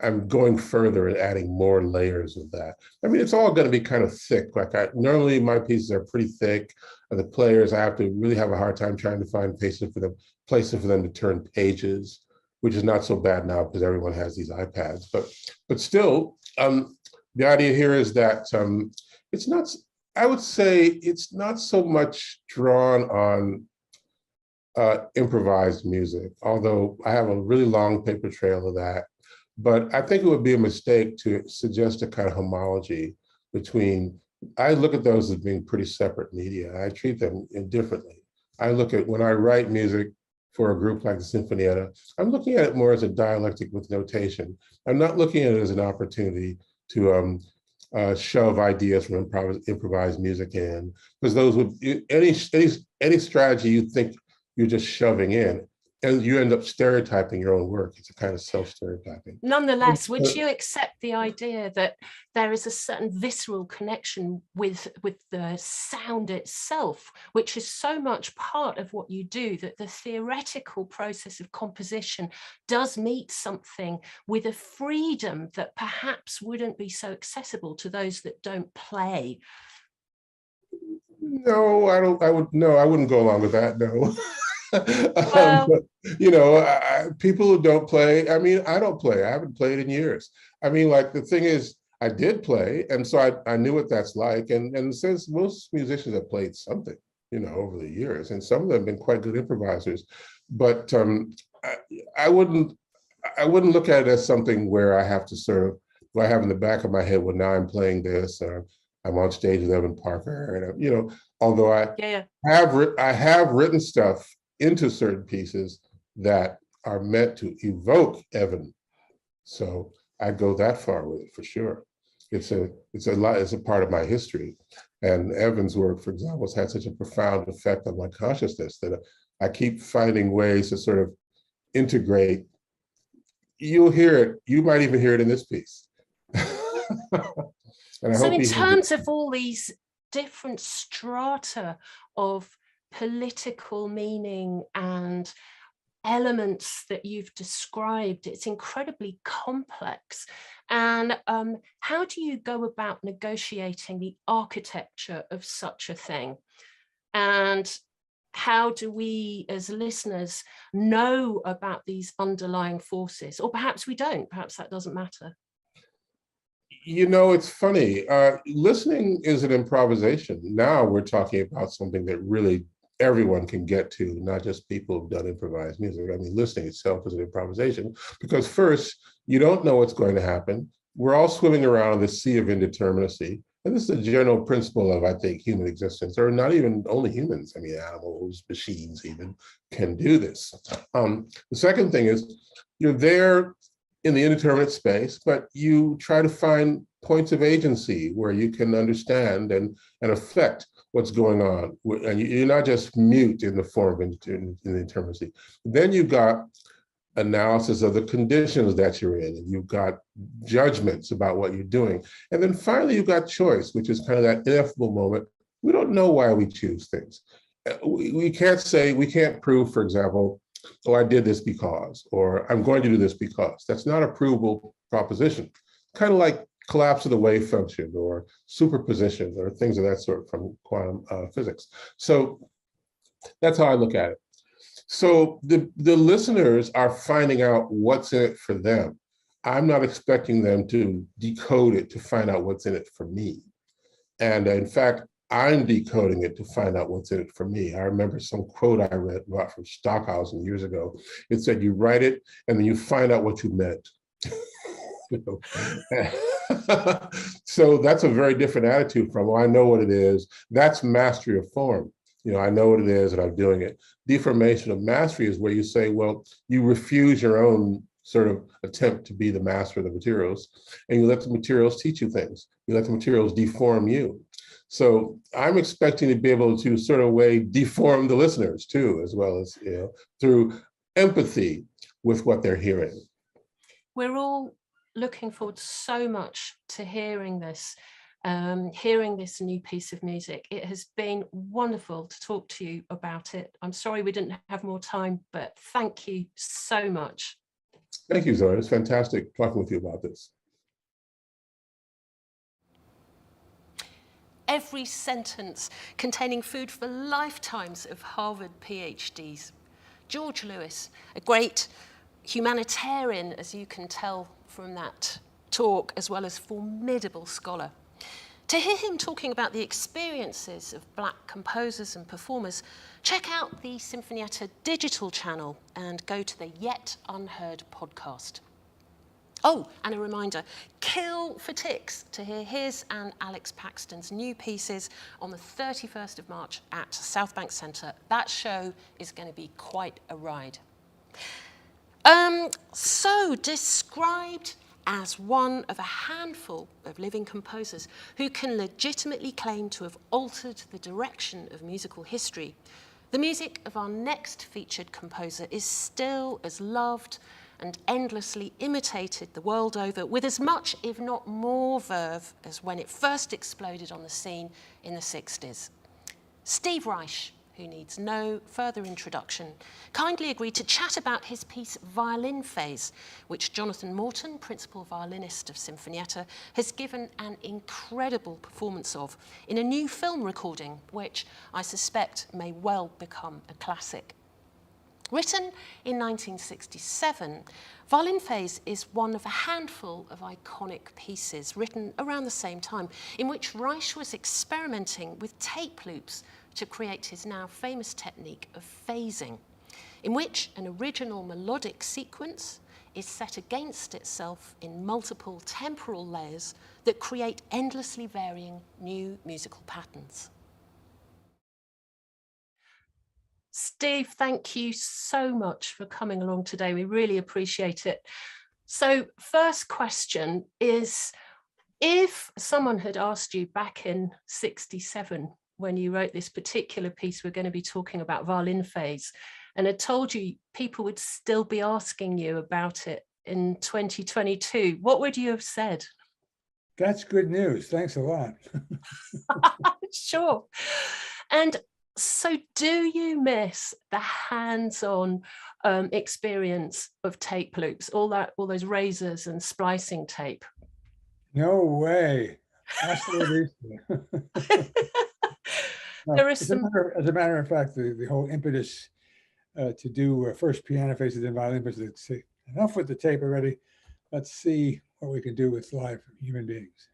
I'm going further and adding more layers of that. I mean, it's all going to be kind of thick. Like normally my pieces are pretty thick. The players, I have to really have a hard time trying to find places for them to turn pages, which is not so bad now because everyone has these iPads. But still, the idea here is that it's not, I would say it's not so much drawn on improvised music, although I have a really long paper trail of that. But I think it would be a mistake to suggest a kind of homology between, I look at those as being pretty separate media. I treat them indifferently. I look at, when I write music for a group like the Sinfonietta, I'm looking at it more as a dialectic with notation. I'm not looking at it as an opportunity to shove ideas from improvised music in, because those would, any strategy you think you're just shoving in, and you end up stereotyping your own work. It's a kind of self-stereotyping. Nonetheless, would you accept the idea that there is a certain visceral connection with the sound itself, which is so much part of what you do, that the theoretical process of composition does meet something with a freedom that perhaps wouldn't be so accessible to those that don't play? No, I don't. I wouldn't go along with that. No. Well, But, people who don't play, I mean, I don't play. I haven't played in years. I mean, like, the thing is, I did play, and so I knew what that's like. And since most musicians have played something, over the years, and some of them have been quite good improvisers, but I wouldn't look at it as something where I have to sort of, where I have in the back of my head, well, now I'm playing this, or I'm on stage with Evan Parker, and although I have written stuff into certain pieces that are meant to evoke Evan. So I go that far with it for sure. It's a part of my history. And Evan's work, for example, has had such a profound effect on my consciousness that I keep finding ways to sort of integrate. You'll hear it, you might even hear it in this piece. So in terms of all these different strata of political meaning and elements that you've described, it's incredibly complex. And how do you go about negotiating the architecture of such a thing? And how do we as listeners know about these underlying forces? Or perhaps we don't, perhaps that doesn't matter. It's funny. Listening is an improvisation. Now we're talking about something that really everyone can get to, not just people who've done improvised music. I mean, listening itself is an improvisation, because first, you don't know what's going to happen. We're all swimming around in the sea of indeterminacy. And this is a general principle of, I think, human existence, or not even only humans. I mean, animals, machines even can do this. The second thing is, you're there in the indeterminate space, but you try to find points of agency where you can understand and affect what's going on. And you're not just mute in the form of indeterminacy. Then you've got analysis of the conditions that you're in, and you've got judgments about what you're doing. And then finally, you've got choice, which is kind of that ineffable moment. We don't know why we choose things. We can't prove, for example, oh, I did this because, or I'm going to do this because. That's not a provable proposition. Kind of like collapse of the wave function or superposition or things of that sort from quantum physics. So that's how I look at it. So the listeners are finding out what's in it for them. I'm not expecting them to decode it to find out what's in it for me. And in fact, I'm decoding it to find out what's in it for me. I remember some quote I read about from Stockhausen years ago. It said, you write it and then you find out what you meant. So that's a very different attitude from, well, I know what it is. That's mastery of form. I know what it is and I'm doing it. Deformation of mastery is where you say, well, you refuse your own sort of attempt to be the master of the materials, and you let the materials teach you things. You let the materials deform you. So I'm expecting to be able to sort of deform the listeners too, as well as, through empathy with what they're hearing. We're all looking forward so much to hearing this new piece of music. It has been wonderful to talk to you about it. I'm sorry we didn't have more time, but thank you so much. Thank you, Zoe. It's fantastic talking with you about this. Every sentence containing food for lifetimes of Harvard PhDs. George Lewis, a great humanitarian, as you can tell from that talk, as well as formidable scholar. To hear him talking about the experiences of Black composers and performers, check out the Sinfonietta digital channel and go to the Yet Unheard podcast. Oh, and a reminder, kill for ticks to hear his and Alex Paxton's new pieces on the 31st of March at South Bank Centre. That show is going to be quite a ride. So, described as one of a handful of living composers who can legitimately claim to have altered the direction of musical history, the music of our next featured composer is still as loved and endlessly imitated the world over, with as much, if not more, verve as when it first exploded on the scene in the 60s. Steve Reich, who needs no further introduction, kindly agreed to chat about his piece Violin Phase, which Jonathan Morton, principal violinist of Sinfonietta, has given an incredible performance of in a new film recording, which I suspect may well become a classic. Written in 1967, Violin Phase is one of a handful of iconic pieces written around the same time, in which Reich was experimenting with tape loops to create his now famous technique of phasing, in which an original melodic sequence is set against itself in multiple temporal layers that create endlessly varying new musical patterns. Steve, thank you so much for coming along today. We really appreciate it. So, first question is, if someone had asked you back in '67, when you wrote this particular piece we're going to be talking about, Violin Phase, and had told you people would still be asking you about it in 2022, what would you have said? That's good news. Thanks a lot. Sure. And so do you miss the hands-on experience of tape loops, all those razors and splicing tape? No way. Absolutely. As a matter of fact, the whole impetus to do first piano phases and violin phases, enough with the tape already. Let's see what we can do with live human beings.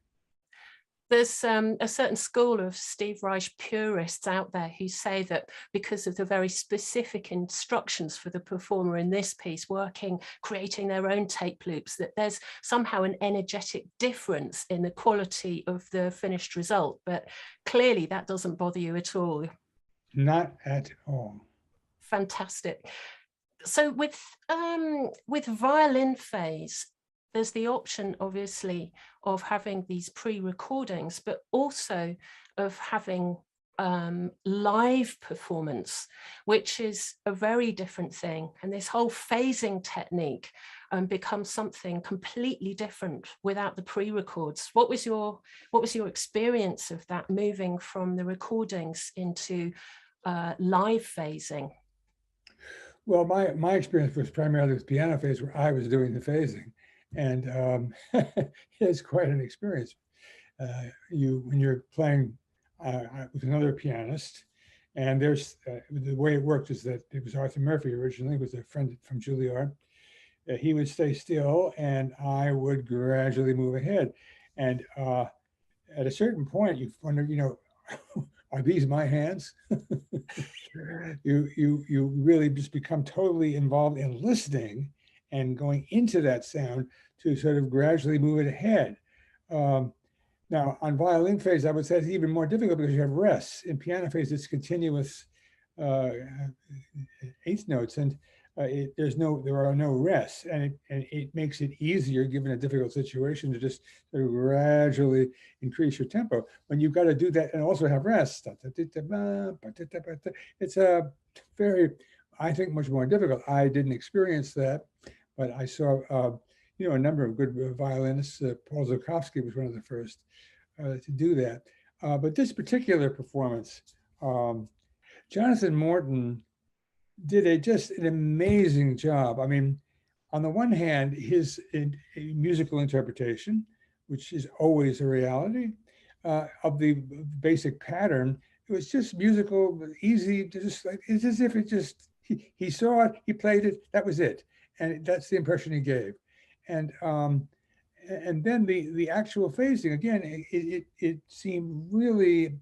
There's a certain school of Steve Reich purists out there who say that because of the very specific instructions for the performer in this piece, creating their own tape loops, that there's somehow an energetic difference in the quality of the finished result. But clearly that doesn't bother you at all. Not at all. Fantastic. So with Violin Phase, there's the option, obviously, of having these pre-recordings, but also of having live performance, which is a very different thing. And this whole phasing technique becomes something completely different without the pre-records. What was your experience of that, moving from the recordings into live phasing? Well, my experience was primarily with piano phase, where I was doing the phasing. And it's quite an experience. When you're playing with another pianist, and there's the way it worked is that it was Arthur Murphy originally, was a friend from Juilliard. He would stay still, and I would gradually move ahead. And at a certain point, you wonder, are these my hands? You really just become totally involved in listening and going into that sound to sort of gradually move it ahead. Now, on violin phase, I would say it's even more difficult because you have rests. In piano phase, it's continuous eighth notes, and there are no rests, and it makes it easier, given a difficult situation, to just sort of gradually increase your tempo. When you've got to do that and also have rests, it's a very, I think, much more difficult. I didn't experience that, but I saw a number of good violinists. Paul Zukovsky was one of the first to do that. But this particular performance, Jonathan Morton did just an amazing job. I mean, on the one hand, his musical interpretation, which is always a reality, of the basic pattern, it was just musical, easy, just like, it's as if it just, he saw it, he played it, that was it. And that's the impression he gave. And then the actual phasing, again, it seemed really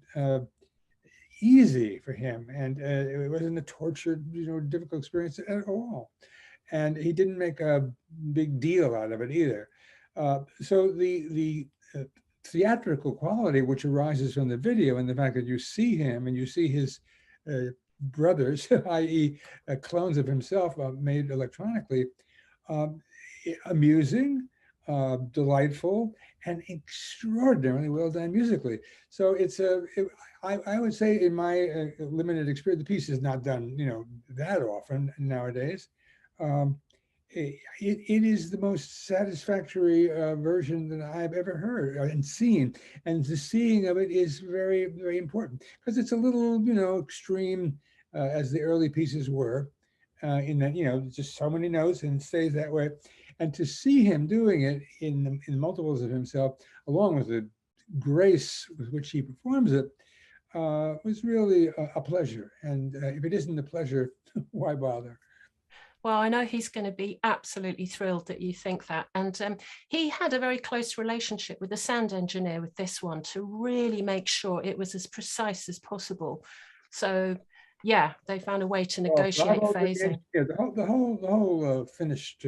easy for him, and it wasn't a tortured, difficult experience at all. And he didn't make a big deal out of it either. So the theatrical quality, which arises from the video, and the fact that you see him and you see his brothers, i.e. clones of himself made electronically, amusing, delightful, and extraordinarily well done musically. So I would say in my limited experience, the piece is not done, that often nowadays. It is the most satisfactory version that I've ever heard and seen. And the seeing of it is very, very important because it's a little, extreme as the early pieces were in that, just so many notes and it stays that way. And to see him doing it in multiples of himself, along with the grace with which he performs it, was really a pleasure. And if it isn't a pleasure, why bother? Well, I know he's going to be absolutely thrilled that you think that. And he had a very close relationship with the sound engineer with this one to really make sure it was as precise as possible. So, yeah, they found a way to negotiate phasing. Yeah, the whole finished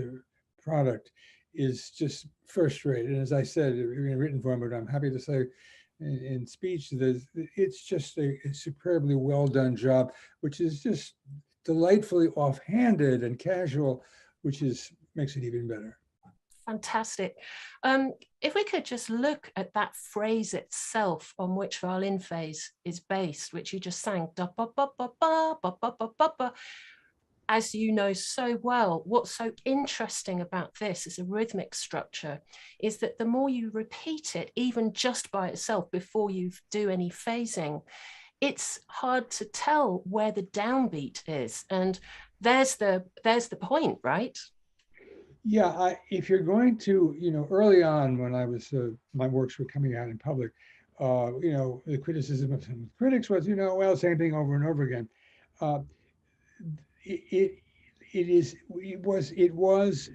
product is just first rate. And as I said in written form, but I'm happy to say in speech, it's just a superbly well done job, which is just delightfully offhanded and casual, which makes it even better. Fantastic. If we could just look at that phrase itself on which violin phase is based, which you just sang, da ba ba ba ba ba ba ba ba ba. As you know so well, what's so interesting about this as a rhythmic structure is that the more you repeat it, even just by itself before you do any phasing, it's hard to tell where the downbeat is. And there's the point, right? Yeah, if you're going to, early on when I was, my works were coming out in public, the criticism of some critics was, well, same thing over and over again. It was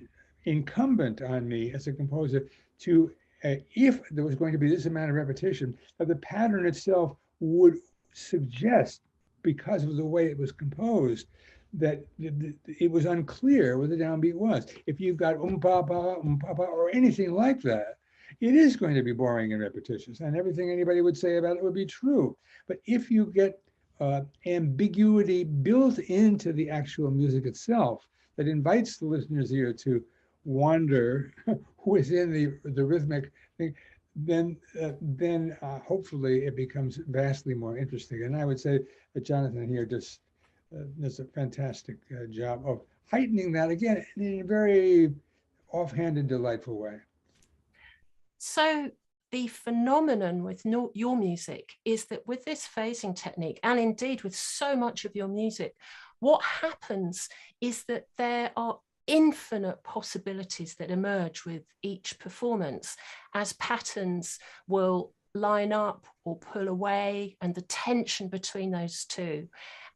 incumbent on me as a composer to, if there was going to be this amount of repetition, that the pattern itself would suggest, because of the way it was composed, that it was unclear what the downbeat was. If you've got pa pa or anything like that, it is going to be boring and repetitious, and everything anybody would say about it would be true. But if you get ambiguity built into the actual music itself that invites the listener's ear to wander within the rhythmic thing, then hopefully it becomes vastly more interesting. And I would say that Jonathan here does a fantastic job of heightening that again in a very offhanded, delightful way. So the phenomenon with your music is that with this phasing technique, and indeed with so much of your music, what happens is that there are infinite possibilities that emerge with each performance as patterns will line up or pull away, and the tension between those two.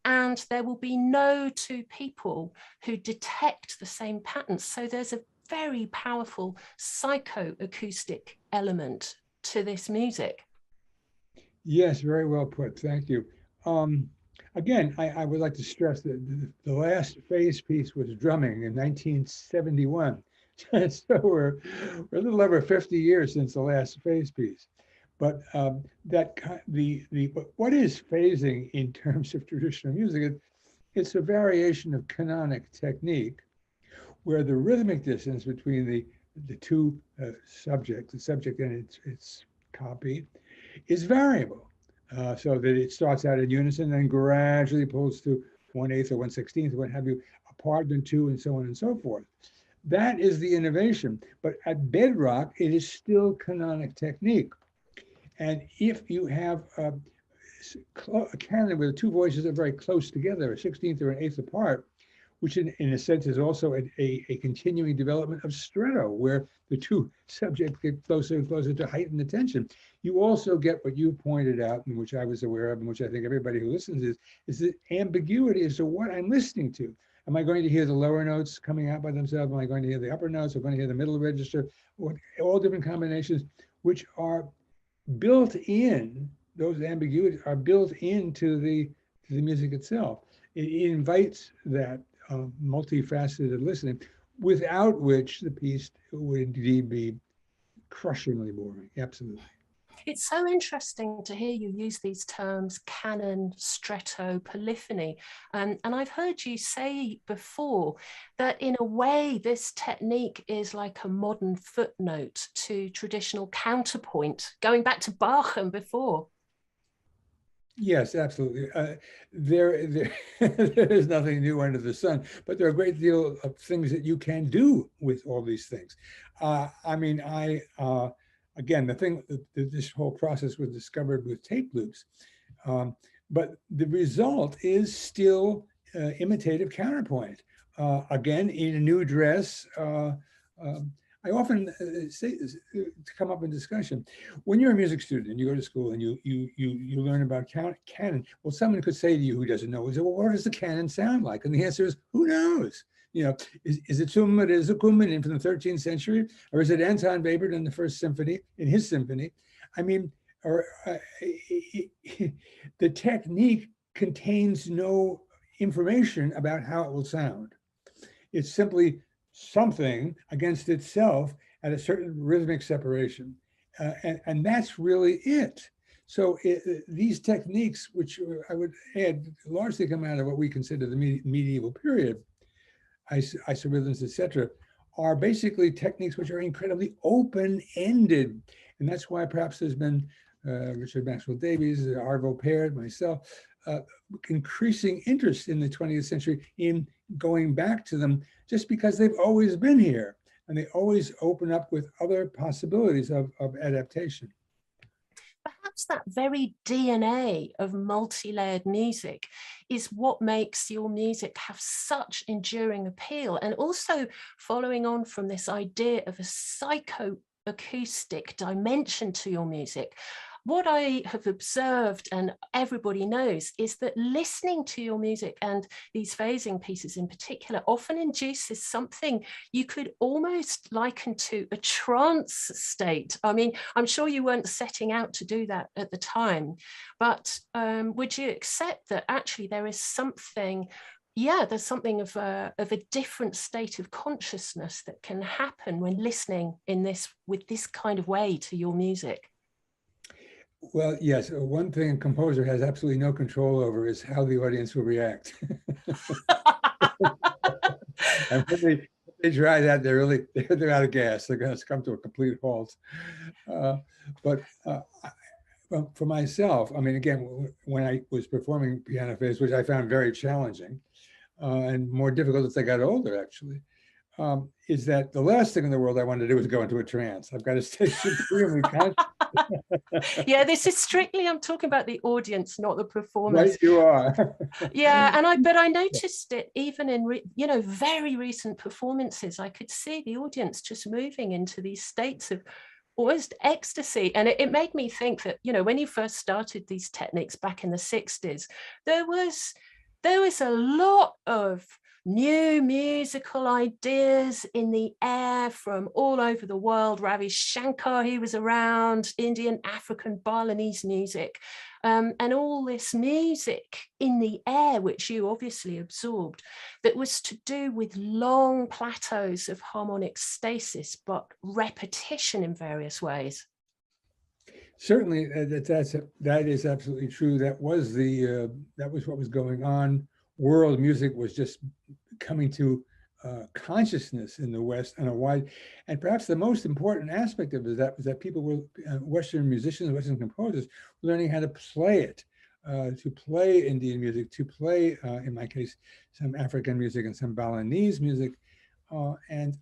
And there will be no two people who detect the same patterns. So there's a very powerful psychoacoustic element to this music. Yes, very well put. Thank you. Again, I would like to stress that the last phase piece was drumming in 1971. So we're a little over 50 years since the last phase piece. But what is phasing in terms of traditional music? It's a variation of canonic technique where the rhythmic distance between the two subjects, the subject and its copy, is variable. So that it starts out in unison, then gradually pulls to 1/8 or 1/16, what have you, apart, then two, and so on and so forth. That is the innovation. But at bedrock, it is still canonic technique. And if you have a canon where the two voices are very close together, a 16th or an 1/8 apart, which in a sense is also a continuing development of stretto, where the two subjects get closer and closer to heighten the tension. You also get what you pointed out, and which I was aware of, and which I think everybody who listens is the ambiguity as to what I'm listening to. Am I going to hear the lower notes coming out by themselves? Am I going to hear the upper notes? Am I going to hear the middle register? Or all different combinations, which are built in, those ambiguities are built into the music itself. It invites that multifaceted listening, without which the piece would indeed be crushingly boring. Absolutely. It's so interesting to hear you use these terms, canon, stretto, polyphony. And I've heard you say before that in a way, this technique is like a modern footnote to traditional counterpoint, going back to Bach and before. Yes, absolutely. There is nothing new under the sun, but there are a great deal of things that you can do with all these things. Again, the thing, this whole process was discovered with tape loops, but the result is still imitative counterpoint. Again, in a new dress. I often say this to come up in discussion. When you're a music student and you go to school and you learn about canon, well, someone could say to you who doesn't know, well, what does the canon sound like? And the answer is, who knows? Is it Summa Rizzukum from the 13th century, or is it Anton Webern in the First Symphony, in his symphony? I mean, the technique contains no information about how it will sound. It's simply something against itself at a certain rhythmic separation. And that's really it. So these techniques, which I would add, largely come out of what we consider the medieval period, isorhythms, etc., are basically techniques which are incredibly open-ended. And that's why perhaps there's been Richard Maxwell Davies, Arvo Pärt, myself, increasing interest in the 20th century in going back to them, just because they've always been here and they always open up with other possibilities of adaptation. Perhaps that very DNA of multi-layered music is what makes your music have such enduring appeal. And also following on from this idea of a psychoacoustic dimension to your music, what I have observed, and everybody knows, is that listening to your music, and these phasing pieces in particular, often induces something you could almost liken to a trance state. I mean, I'm sure you weren't setting out to do that at the time, but would you accept that actually there is something, there's something of a different state of consciousness that can happen when listening with this kind of way to your music? Well, yes, one thing a composer has absolutely no control over is how the audience will react. And when they try that, they're out of gas. They're going to come to a complete halt. But for myself, I mean, again, when I was performing piano phase, which I found very challenging and more difficult as I got older, actually, is that the last thing in the world I wanted to do was go into a trance. I've got to stay supremely conscious. Yeah, this is strictly, I'm talking about the audience, not the performers. Right, you are. Yeah, but I noticed it even in very recent performances. I could see the audience just moving into these states of almost ecstasy, and it made me think that when you first started these techniques back in the 60s, there was a lot of new musical ideas in the air from all over the world. Ravi Shankar, he was around, Indian, African, Balinese music, and all this music in the air, which you obviously absorbed, that was to do with long plateaus of harmonic stasis, but repetition in various ways. Certainly, that is absolutely true. That was what was going on. World music was just coming to consciousness in the West on a wide, and perhaps the most important aspect of it was that people were, Western musicians, Western composers, learning how to play it, to play Indian music, to play, in my case, some African music and some Balinese music, and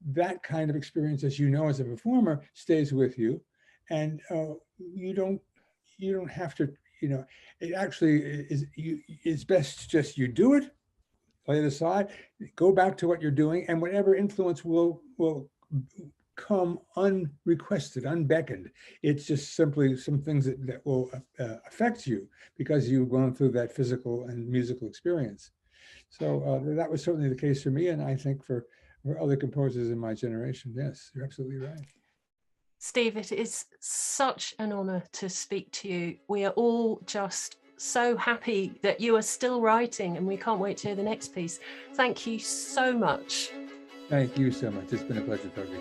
that kind of experience, as you know, as a performer, stays with you, and you don't have to. It actually is best just you do it, lay it aside, go back to what you're doing, and whatever influence will come unrequested, unbeckoned. It's just simply some things that will affect you because you've gone through that physical and musical experience. So that was certainly the case for me, and I think for other composers in my generation. Yes, you're absolutely right. Steve, it is such an honor to speak to you. We are all just so happy that you are still writing, and we can't wait to hear the next piece. Thank you so much. Thank you so much. It's been a pleasure talking to you.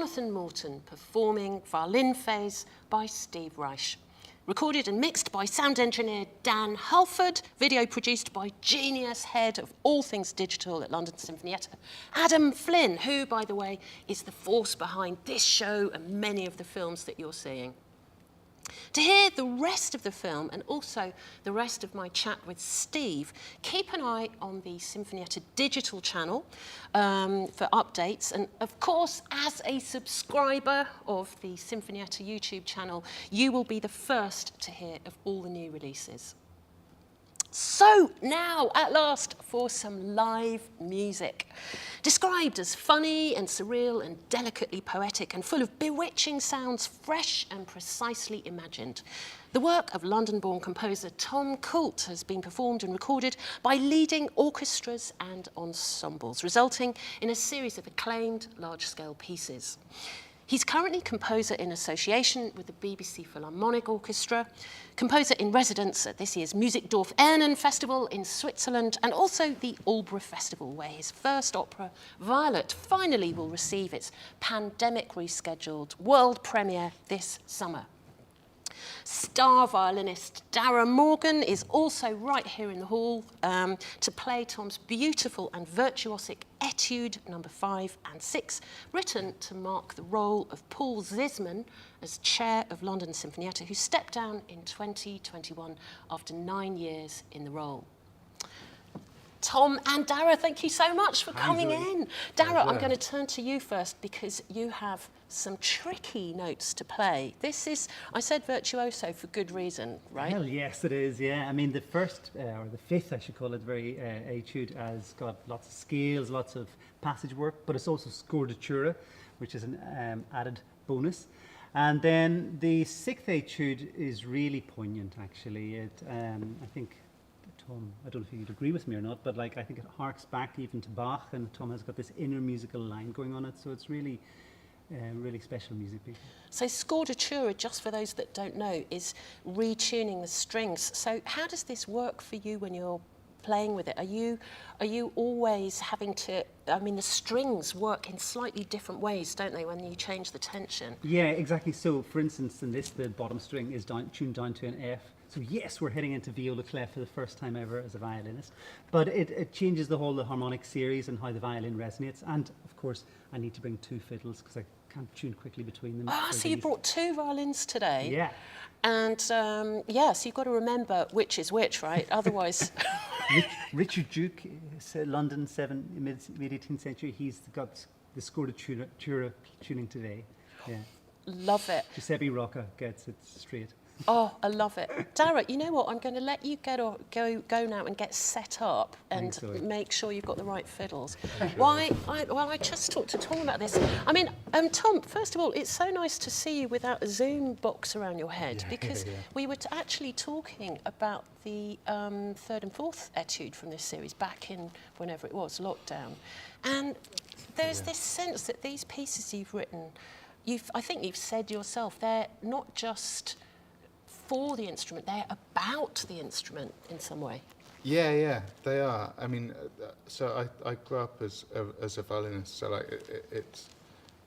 Jonathan Morton, performing Violin Phase by Steve Reich. Recorded and mixed by sound engineer Dan Halford, video produced by genius head of all things digital at London Sinfonietta, Adam Flynn, who, by the way, is the force behind this show and many of the films that you're seeing. To hear the rest of the film and also the rest of my chat with Steve, keep an eye on the Sinfonietta digital channel for updates. And of course, as a subscriber of the Sinfonietta YouTube channel, you will be the first to hear of all the new releases. So now, at last, for some live music. Described as funny and surreal and delicately poetic and full of bewitching sounds, fresh and precisely imagined. The work of London-born composer Tom Coult has been performed and recorded by leading orchestras and ensembles, resulting in a series of acclaimed large-scale pieces. He's currently composer in association with the BBC Philharmonic Orchestra, composer in residence at this year's Musikdorf Ernen Festival in Switzerland, and also the Albury Festival, where his first opera, Violet, finally will receive its pandemic-rescheduled world premiere this summer. Star violinist Darragh Morgan is also right here in the hall to play Tom's beautiful and virtuosic Etude No. 5 and 6, written to mark the role of Paul Zisman as chair of London Sinfonietta, who stepped down in 2021 after 9 years in the role. Tom and Darragh, thank you so much for coming in. Darragh, I'm going to turn to you first because you have some tricky notes to play. This is, I said virtuoso for good reason, right? Well, yes, it is, yeah. I mean, the first, or the fifth, I should call it, very Etude, has got lots of scales, lots of passage work, but it's also scordatura, which is an added bonus. And then the sixth Etude is really poignant, actually. It, I think, Tom, I don't know if you'd agree with me or not, but like I think it harks back even to Bach, and Tom has got this inner musical line going on it, so it's really, really special music piece. So scordatura, just for those that don't know, is retuning the strings. So how does this work for you when you're playing with it? Are you always having to, I mean, the strings work in slightly different ways, don't they, when you change the tension? Yeah, exactly. So, for instance, in this, the bottom string is tuned down to an F. So yes, we're heading into viola clef for the first time ever as a violinist, but it changes the harmonic series and how the violin resonates. And of course, I need to bring two fiddles because I can't tune quickly between them. Ah, so you brought two violins today? Yeah. And yes, you've got to remember which is which, right? Otherwise... Richard Duke, London, mid-18th century, he's got the scordatura tuning today. Yeah. Love it. Giuseppe Rocca gets it straight. Oh, I love it. Darragh, you know what? I'm going to let you go now and get set up and make sure you've got the right fiddles. Why? I just talked to Tom about this. I mean, Tom, first of all, it's so nice to see you without a Zoom box around your head because we were actually talking about the third and fourth Etude from this series back in whenever it was, lockdown. And there's this sense that these pieces you've written, I think you've said yourself, they're not just for the instrument, they're about the instrument in some way. Yeah, they are. I mean, so I grew up as a violinist, so like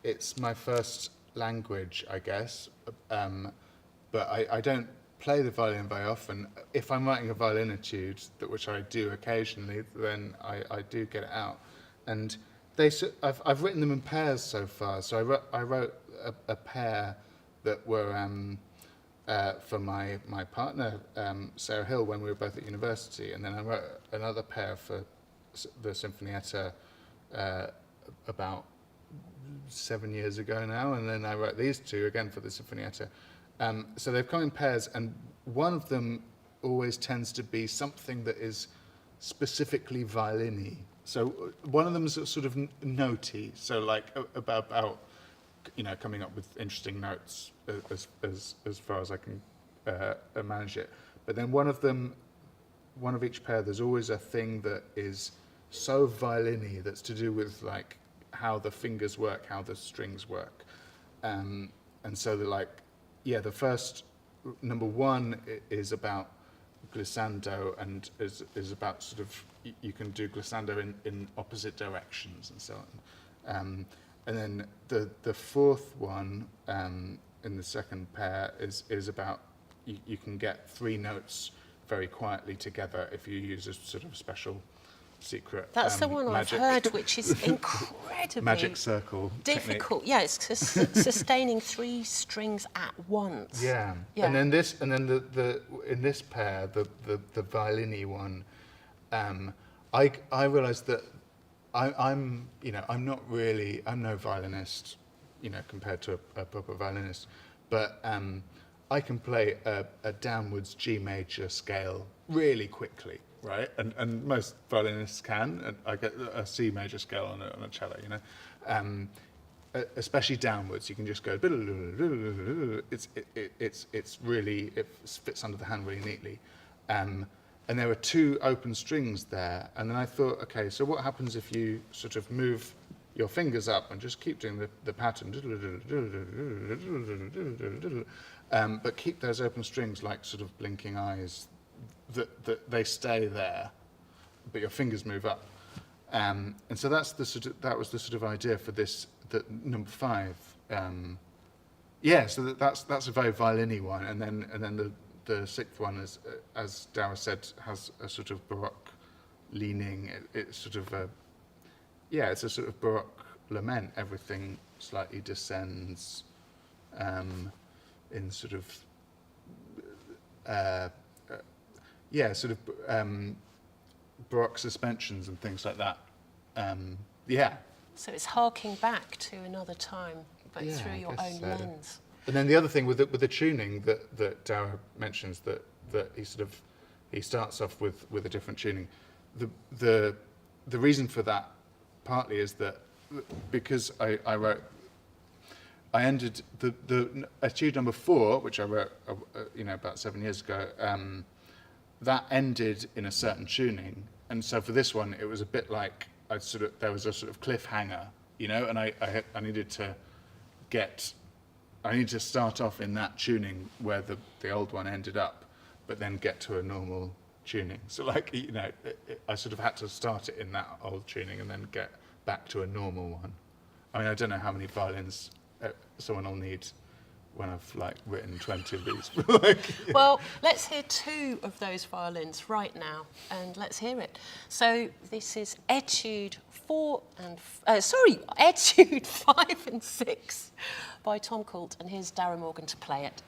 it's my first language, I guess. But I don't play the violin very often. If I'm writing a violin etude, which I do occasionally, then I do get it out. And I've written them in pairs so far. So I wrote a pair that were for my partner, Sarah Hill, when we were both at university, and then I wrote another pair for the Sinfonietta about 7 years ago now, and then I wrote these two again for the Sinfonietta. So they've come in pairs, and one of them always tends to be something that is specifically violin-y. So one of them is sort of notey, so like about coming up with interesting notes as far as I can manage it. But then one of each pair, there's always a thing that is so violin-y that's to do with like how the fingers work, how the strings work. And so the first number one is about glissando and is about sort of, you can do glissando in opposite directions and so on. then the fourth one in the second pair is about you can get 3 notes very quietly together if you use a sort of special secret That's the one magic. I've heard, which is incredibly magic circle difficult. technique. Yeah, it's sustaining 3 strings at once. Yeah. Yeah. And then the in this pair, the violin-y one, I realised that I'm no violinist, compared to a proper violinist, but I can play a downwards G major scale really quickly, right? And most violinists can. And I get a C major scale on a cello, especially downwards. You can just go. It's really, it fits under the hand really neatly. And there were 2 open strings there, and then I thought, okay, so what happens if you sort of move your fingers up and just keep doing the pattern, but keep those open strings like sort of blinking eyes, that they stay there, but your fingers move up, and so that was the sort of idea for this, number 5. So that's a very violin-y one, and then the 6th one is, as Darragh said, has a sort of Baroque leaning. It's sort of it's a sort of Baroque lament. Everything slightly descends in sort of Baroque suspensions and things like that. So it's harking back to another time, but through I your guess own so. lens. And then the other thing with the tuning that Darragh mentions, that he starts off with a different tuning. The reason for that partly is that because I ended the Etude number 4, which I wrote about 7 years ago. That ended in a certain tuning, and so for this one it was a bit like there was a sort of cliffhanger, and I needed to start off in that tuning where the old one ended up, but then get to a normal tuning. So I sort of had to start it in that old tuning and then get back to a normal one. I mean, I don't know how many violins someone will need when I've written 20 of these. Well, let's hear 2 of those violins right now, and let's hear it. So this is Etude Etude 5 and 6 by Tom Coult, and here's Darragh Morgan to play it.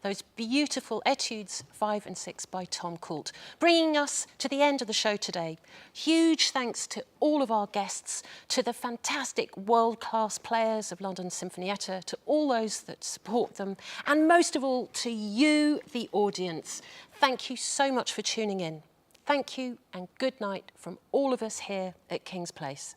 those beautiful Etudes 5 and 6 by Tom Coult, bringing us to the end of the show today. Huge thanks to all of our guests, to the fantastic world-class players of London Sinfonietta, to all those that support them, and most of all to you, the audience. Thank you so much for tuning in. Thank you and good night from all of us here at King's Place.